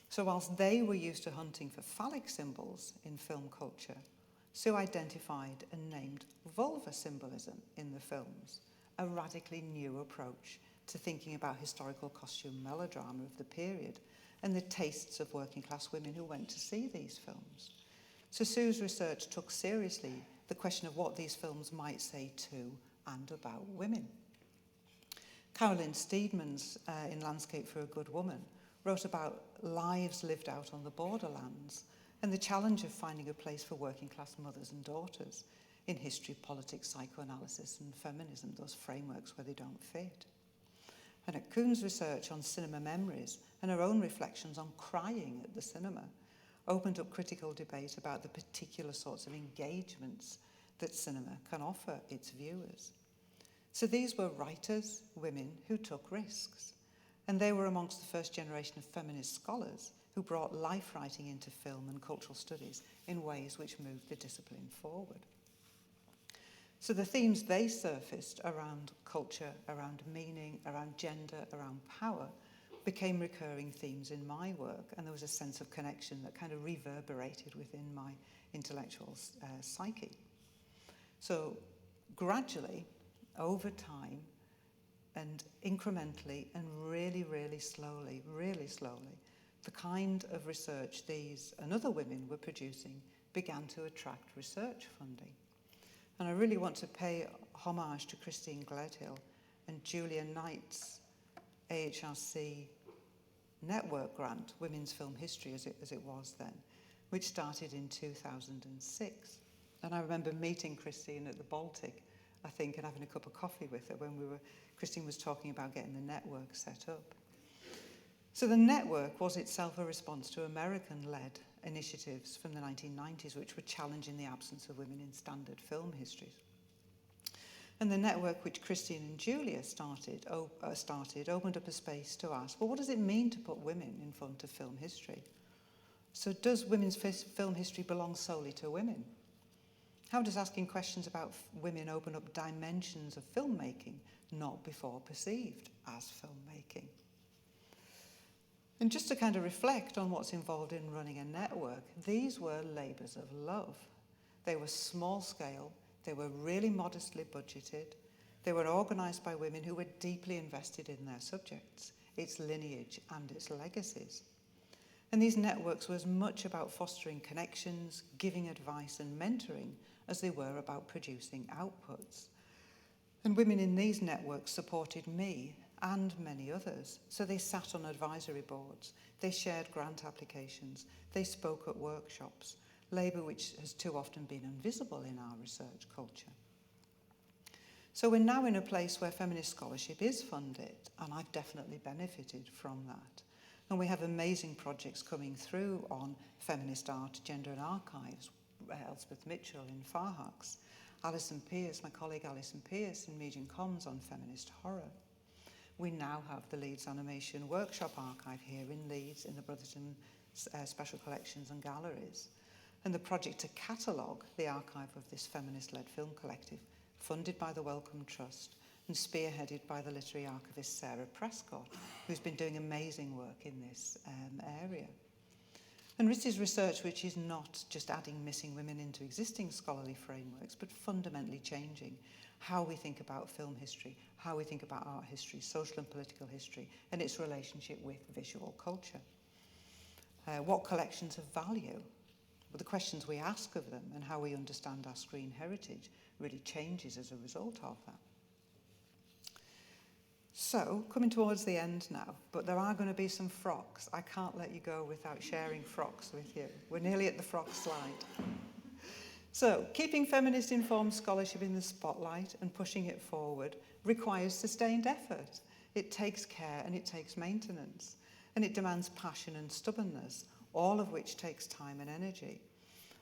So whilst they were used to hunting for phallic symbols in film culture, Sue identified and named vulva symbolism in the films a radically new approach to thinking about historical costume melodrama of the period and the tastes of working class women who went to see these films. So Sue's research took seriously the question of what these films might say to and about women. Carolyn Steedman's in Landscape for a Good Woman wrote about lives lived out on the borderlands and the challenge of finding a place for working class mothers and daughters in history, politics, psychoanalysis and feminism, those frameworks where they don't fit. And at Kuhn's research on cinema memories and her own reflections on crying at the cinema opened up critical debate about the particular sorts of engagements that cinema can offer its viewers. So these were writers, women who took risks. And they were amongst the first generation of feminist scholars who brought life writing into film and cultural studies in ways which moved the discipline forward. So the themes they surfaced around culture, around meaning, around gender, around power, became recurring themes in my work, and there was a sense of connection that kind of reverberated within my intellectual psyche. So gradually, over time, and incrementally, and really, really slowly, the kind of research these and other women were producing began to attract research funding. And I really want to pay homage to Christine Gledhill and Julia Knight's AHRC network grant, Women's Film History as it was then, which started in 2006. And I remember meeting Christine at the Baltic, I think, and having a cup of coffee with her when Christine was talking about getting the network set up. So the network was itself a response to American-led initiatives from the 1990s, which were challenging the absence of women in standard film histories. And the network which Christine and Julia started opened up a space to ask, well, what does it mean to put women in front of film history? So does women's film history belong solely to women? How does asking questions about women open up dimensions of filmmaking not before perceived as filmmaking? And just to kind of reflect on what's involved in running a network, these were labours of love. They were small scale, they were really modestly budgeted, they were organised by women who were deeply invested in their subjects, its lineage and its legacies. And these networks were as much about fostering connections, giving advice and mentoring as they were about producing outputs. And women in these networks supported me and many others. So they sat on advisory boards, they shared grant applications, they spoke at workshops, labour which has too often been invisible in our research culture. So we're now in a place where feminist scholarship is funded, and I've definitely benefited from that. And we have amazing projects coming through on feminist art, gender and archives, Elspeth Mitchell in Farhax, Alison Pierce, my colleague Alison Pierce in Media and Comms on feminist horror. We now have the Leeds Animation Workshop Archive here in Leeds in the Brotherton Special Collections and Galleries. And the project to catalogue the archive of this feminist-led film collective, funded by the Wellcome Trust and spearheaded by the literary archivist Sarah Prescott, who's been doing amazing work in this area. And this is research which is not just adding missing women into existing scholarly frameworks, but fundamentally changing how we think about film history, how we think about art history, social and political history, and its relationship with visual culture. What collections have value? Well, the questions we ask of them and how we understand our screen heritage really changes as a result of that. So, coming towards the end now, but there are going to be some frocks. I can't let you go without sharing frocks with you. We're nearly at the frock slide. So, keeping feminist-informed scholarship in the spotlight and pushing it forward requires sustained effort. It takes care and it takes maintenance. And it demands passion and stubbornness, all of which takes time and energy.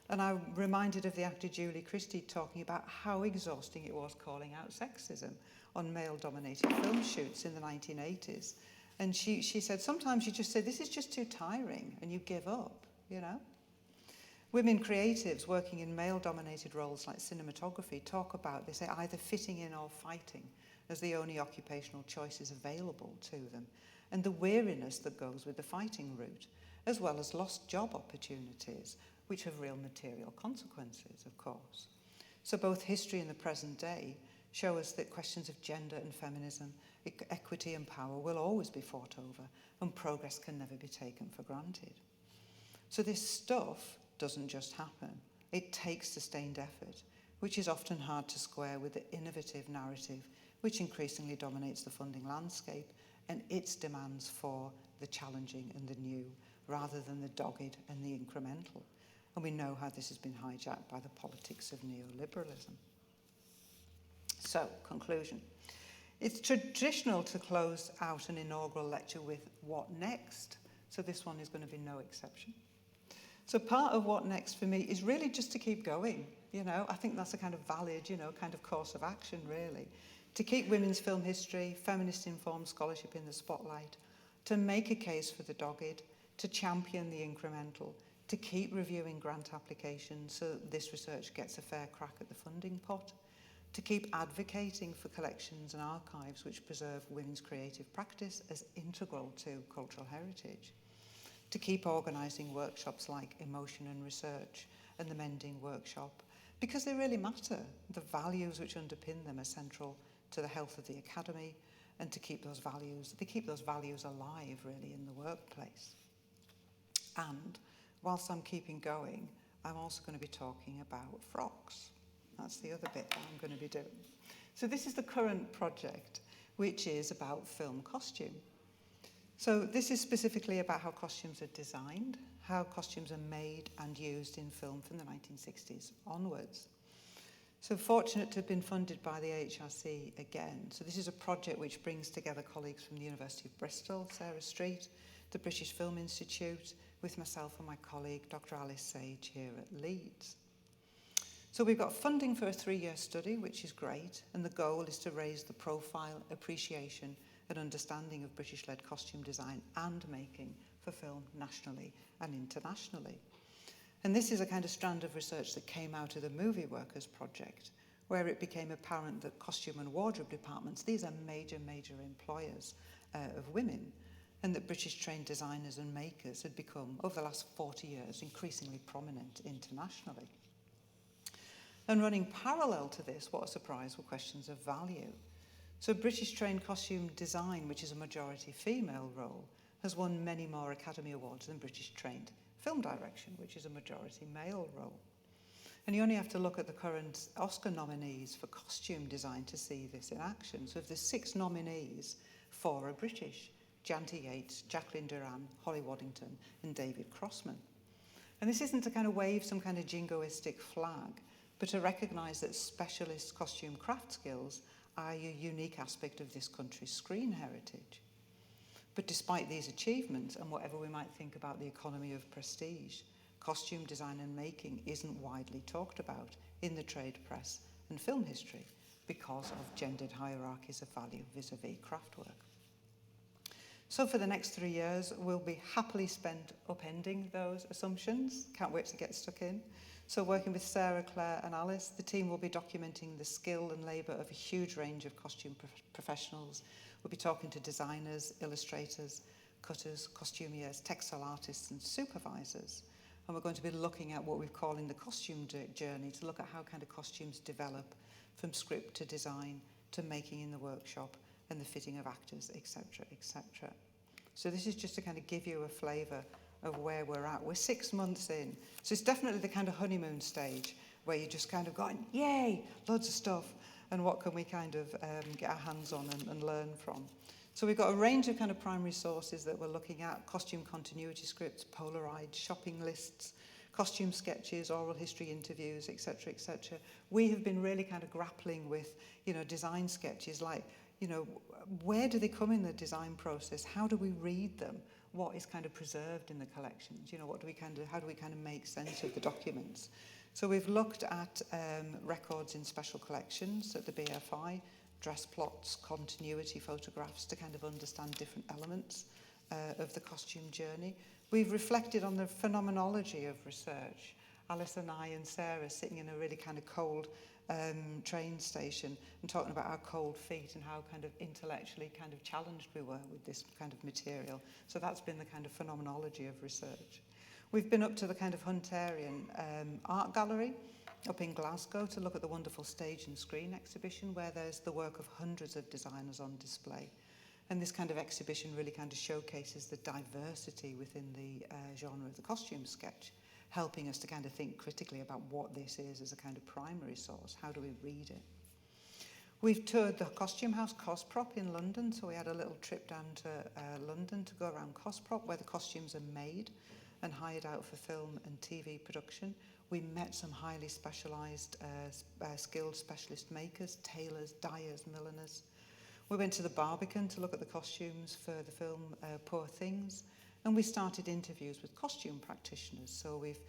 And I'm reminded of the actor Julie Christie talking about how exhausting it was calling out sexism on male-dominated film shoots in the 1980s. And she said, sometimes you just say, this is just too tiring, and you give up, you know? Women creatives working in male-dominated roles like cinematography talk about, they say, either fitting in or fighting as the only occupational choices available to them, and the weariness that goes with the fighting route, as well as lost job opportunities, which have real material consequences, of course. So both history and the present day show us that questions of gender and feminism, equity and power will always be fought over, and progress can never be taken for granted. So this stuff doesn't just happen. It takes sustained effort, which is often hard to square with the innovative narrative which increasingly dominates the funding landscape and its demands for the challenging and the new, rather than the dogged and the incremental. And we know how this has been hijacked by the politics of neoliberalism. So, conclusion. It's traditional to close out an inaugural lecture with what next? So this one is going to be no exception. So part of what next for me is really just to keep going. You know, I think that's a kind of valid, kind of course of action, really. To keep women's film history, feminist-informed scholarship in the spotlight, to make a case for the dogged, to champion the incremental, to keep reviewing grant applications so that this research gets a fair crack at the funding pot, to keep advocating for collections and archives which preserve women's creative practice as integral to cultural heritage, to keep organising workshops like Emotion and Research and the Mending Workshop, because they really matter. The values which underpin them are central to the health of the academy, and to keep those values, they keep those values alive really in the workplace. And whilst I'm keeping going, I'm also going to be talking about frocks. That's the other bit that I'm going to be doing. So this is the current project, which is about film costume. So this is specifically about how costumes are designed, how costumes are made and used in film from the 1960s onwards. So fortunate to have been funded by the HRC again. So this is a project which brings together colleagues from the University of Bristol, Sarah Street, the British Film Institute, with myself and my colleague, Dr. Alice Sage, here at Leeds. So we've got funding for a 3-year study, which is great, and the goal is to raise the profile, appreciation and understanding of British-led costume design and making for film nationally and internationally. And this is a kind of strand of research that came out of the Movie Workers project, where it became apparent that costume and wardrobe departments, these are major employers of women, and that British-trained designers and makers had become, over the last 40 years, increasingly prominent internationally. And running parallel to this, what a surprise, were questions of value. So British-trained costume design, which is a majority female role, has won many more Academy Awards than British-trained film direction, which is a majority male role. And you only have to look at the current Oscar nominees for costume design to see this in action. So of the 6 nominees, 4 are British: Janty Yates, Jacqueline Duran, Holly Waddington and David Crossman. And this isn't to kind of wave some kind of jingoistic flag, but to recognise that specialist costume craft skills are a unique aspect of this country's screen heritage. But despite these achievements, and whatever we might think about the economy of prestige, costume design and making isn't widely talked about in the trade press and film history because of gendered hierarchies of value vis-a-vis craft work. So for the next 3 years, we'll be happily spent upending those assumptions. Can't wait to get stuck in. So working with Sarah, Claire and Alice, the team will be documenting the skill and labour of a huge range of costume professionals. We'll be talking to designers, illustrators, cutters, costumiers, textile artists and supervisors. And we're going to be looking at what we're calling the costume journey, to look at how kind of costumes develop from script to design to making in the workshop and the fitting of actors, etc., etc. So this is just to kind of give you a flavour of where we're at. We're 6 months in. So it's definitely the kind of honeymoon stage where you're just kind of going, yay, loads of stuff. And what can we kind of get our hands on and learn from? So we've got a range of kind of primary sources that we're looking at: costume continuity scripts, Polaroid, shopping lists, costume sketches, oral history interviews, etc., etc. We have been really kind of grappling with, design sketches like, where do they come in the design process? How do we read them? What is kind of preserved in the collections? How do we kind of make sense of the documents? So we've looked at records in special collections at the BFI, dress plots, continuity photographs to kind of understand different elements of the costume journey. We've reflected on the phenomenology of research. Alice and I and Sarah sitting in a really kind of cold train station and talking about our cold feet and how kind of intellectually kind of challenged we were with this kind of material. So that's been the kind of phenomenology of research. We've been up to the kind of Hunterian art gallery up in Glasgow to look at the wonderful Stage and Screen exhibition, where there's the work of hundreds of designers on display. And this kind of exhibition really kind of showcases the diversity within the genre of the costume sketch, helping us to kind of think critically about what this is as a kind of primary source. How do we read it? We've toured the costume house Cosprop in London, so we had a little trip down to London to go around Cosprop, where the costumes are made and hired out for film and TV production. We met some highly specialised, skilled specialist makers, tailors, dyers, milliners. We went to the Barbican to look at the costumes for the film Poor Things, and we started interviews with costume practitioners. So we've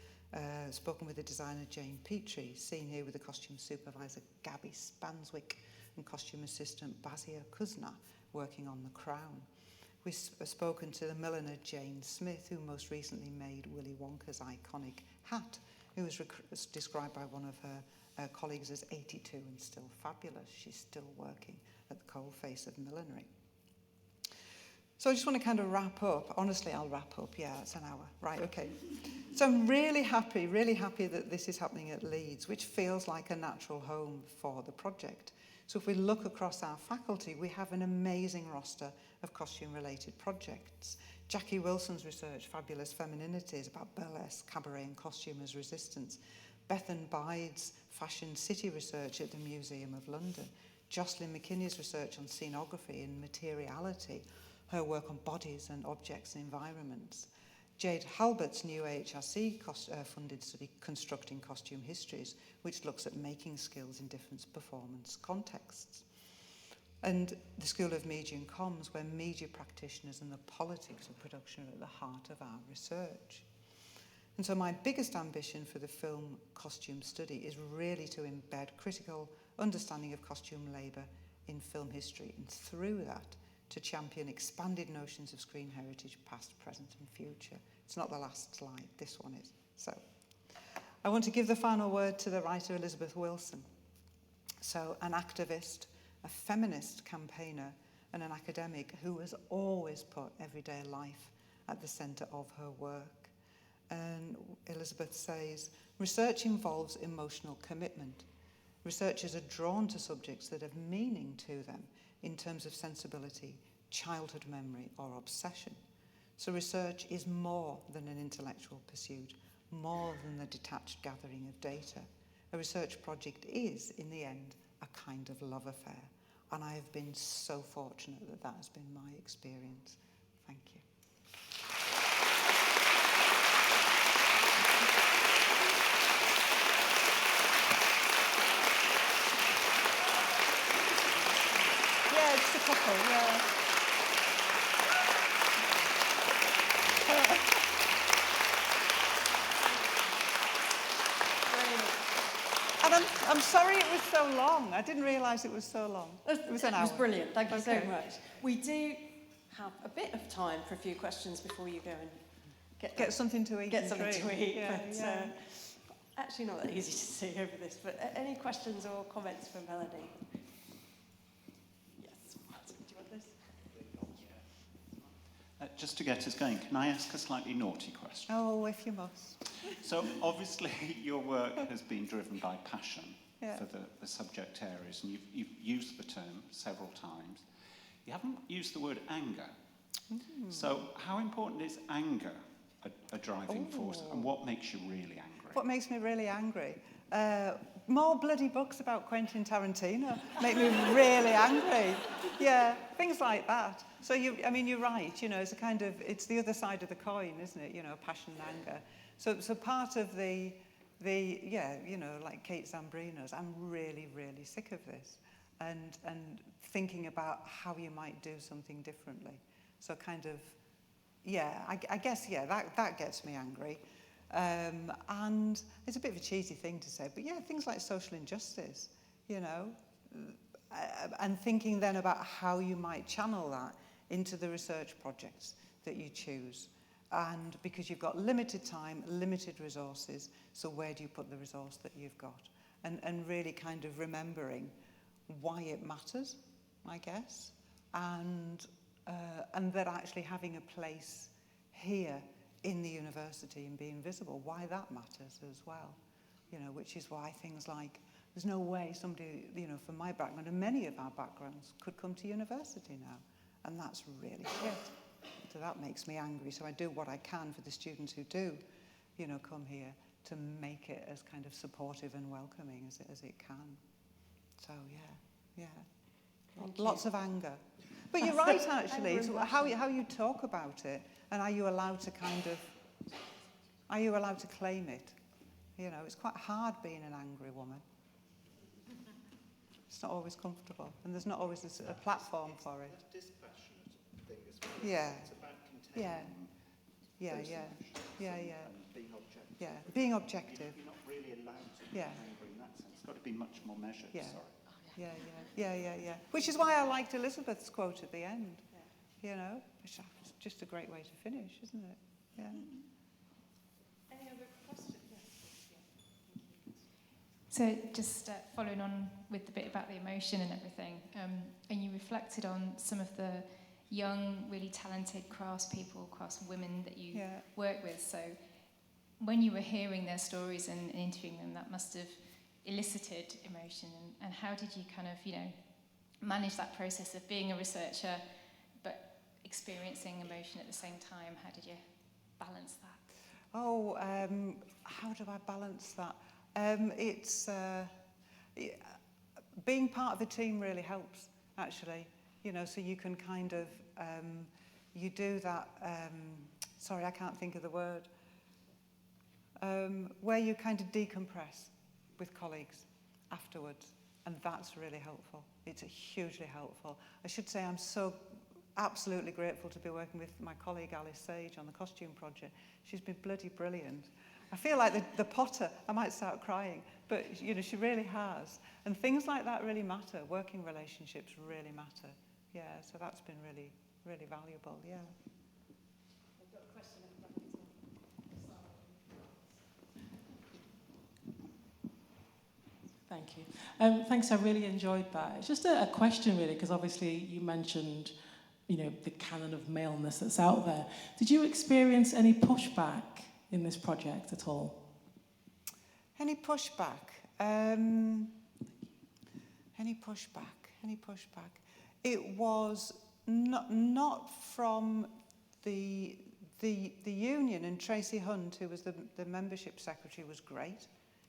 spoken with the designer Jane Petrie, seen here with the costume supervisor Gabby Spanswick and costume assistant Basia Kuzna working on the crown. We've spoken to the milliner Jane Smith, who most recently made Willy Wonka's iconic hat, who was described by one of her colleagues as 82 and still fabulous. She's still working at the coalface of millinery. So I just want to kind of wrap up. Honestly, I'll wrap up. Yeah, it's an hour. Right, okay. So I'm really happy that this is happening at Leeds, which feels like a natural home for the project. So if we look across our faculty, we have an amazing roster of costume-related projects. Jackie Wilson's research, Fabulous Femininity, is about burlesque, cabaret and costume as resistance. Bethan Byde's Fashion City research at the Museum of London. Jocelyn McKinney's research on scenography and materiality, her work on bodies and objects and environments. Jade Halbert's new AHRC funded study, Constructing Costume Histories, which looks at making skills in different performance contexts. And the School of Media and Comms, where media practitioners and the politics of production are at the heart of our research. And so my biggest ambition for the film costume study is really to embed critical understanding of costume labour in film history, and through that to champion expanded notions of screen heritage, past, present and future. It's not the last slide, this one is. So I want to give the final word to the writer Elizabeth Wilson. So an activist, a feminist campaigner and an academic who has always put everyday life at the centre of her work. And Elizabeth says, research involves emotional commitment. Researchers are drawn to subjects that have meaning to them in terms of sensibility, childhood memory, or obsession. So research is more than an intellectual pursuit, more than the detached gathering of data. A research project is, in the end, a kind of love affair. And I have been so fortunate that that has been my experience. Thank you. Yeah, just a couple, yeah. And I'm sorry it was so long. I didn't realise it was so long. It was an hour. It was brilliant. Thank you so Okay. much. We do have a bit of time for a few questions before you go and Get something to eat. get and something drink. to eat. Yeah, but yeah. actually not that easy to see over this. But any questions or comments for Melanie? Yes. Do you want this? Just to get us going, can I ask a slightly naughty question? Oh, if you must. So obviously your work has been driven by passion Yeah. for the subject areas, and you've used the term several times. You haven't used the word anger. So how important is anger a driving force, and what makes you really angry? What makes me really angry? More bloody books about Quentin Tarantino make me really angry. Yeah, things like that. So you're right. You know, it's a kind of, it's the other side of the coin, isn't it? You know, passion and anger. So part of the you know, like Kate Zambrino's, I'm really, really sick of this, and thinking about how you might do something differently. So kind of, yeah, I guess, yeah, that gets me angry. And it's a bit of a cheesy thing to say, but yeah, things like social injustice, you know, and thinking then about how you might channel that into the research projects that you choose. And because you've got limited time, limited resources, so where do you put the resource that you've got? And really kind of remembering why it matters, I guess, and that actually having a place here in the university and being visible, why that matters as well. you know, which is why things like, there's no way somebody, you know, from my background and many of our backgrounds could come to university now. And that's really shit. So that makes me angry. So I do what I can for the students who do, you know, come here to make it as kind of supportive and welcoming as it can. So, yeah. Lots of anger. But you're right, actually. It's how you talk about it, and are you allowed to claim it? You know, it's quite hard being an angry woman. It's not always comfortable, and there's not always a platform for it. It's a dispassionate thing as well. Yeah. It's about containing Yeah. those emotions and being objective. Yeah, being objective. You're not really allowed to be angry in that sense. It's got to be much more measured, Yeah. sorry. Yeah. Which is why I liked Elizabeth's quote at the end. You know, it's just a great way to finish, isn't it? Yeah. Any other questions? So just following on with the bit about the emotion and everything, and you reflected on some of the young, really talented craftspeople, craftswomen that you work with. So when you were hearing their stories and interviewing them, that must have elicited emotion. And how did you kind of, you know, manage that process of being a researcher but experiencing emotion at the same time? How did you balance that? Oh, how do I balance that? Being part of a team really helps, actually. You know, so you can kind of, you do that, sorry, I can't think of the word, where you kind of decompress with colleagues afterwards, and that's really helpful. It's hugely helpful. I should say I'm so absolutely grateful to be working with my colleague Alice Sage on the costume project. She's been bloody brilliant. I feel like the Potter, I might start crying, but you know, she really has. And things like that really matter. Working relationships really matter. Yeah, so that's been really, really valuable, yeah. I've got a question at the back. Thank you. Thanks, I really enjoyed that. It's just a question, really, because obviously you mentioned, you know, the canon of maleness that's out there. Did you experience any pushback in this project at all? Any pushback? Any pushback? It was not from the union, and Tracy Hunt, who was the membership secretary, was great.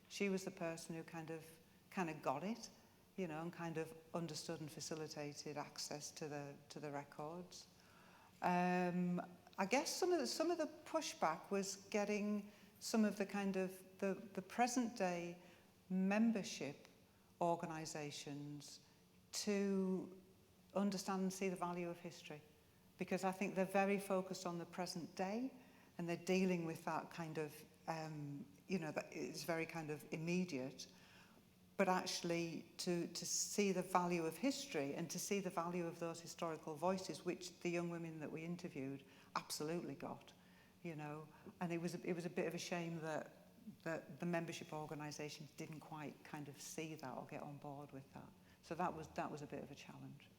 She was the person who kind of got it, you know, and kind of understood and facilitated access to the records. I guess some of the pushback was getting some of the kind of the present day membership organisations to understand and see the value of history, because I think they're very focused on the present day, and they're dealing with that kind of you know, that is very kind of immediate. But actually to see the value of history and to see the value of those historical voices, which the young women that we interviewed absolutely got, you know. And it was a bit of a shame that the membership organisations didn't quite kind of see that or get on board with that. So that was a bit of a challenge,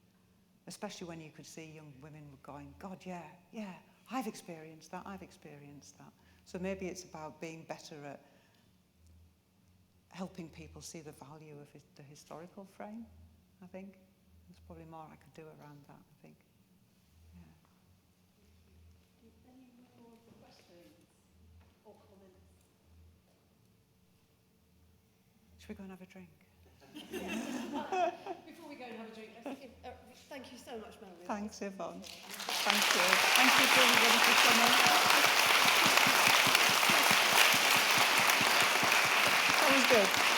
especially when you could see young women were going, God, yeah, I've experienced that. So maybe it's about being better at helping people see the value of the historical frame, I think. There's probably more I could do around that, I think. Yeah. Any more questions or comments? Should we go and have a drink? Before we go and have a drink, thank you so much, Melanie. Thanks, Yvonne. Thank you. Thank you to everybody for coming. That was good.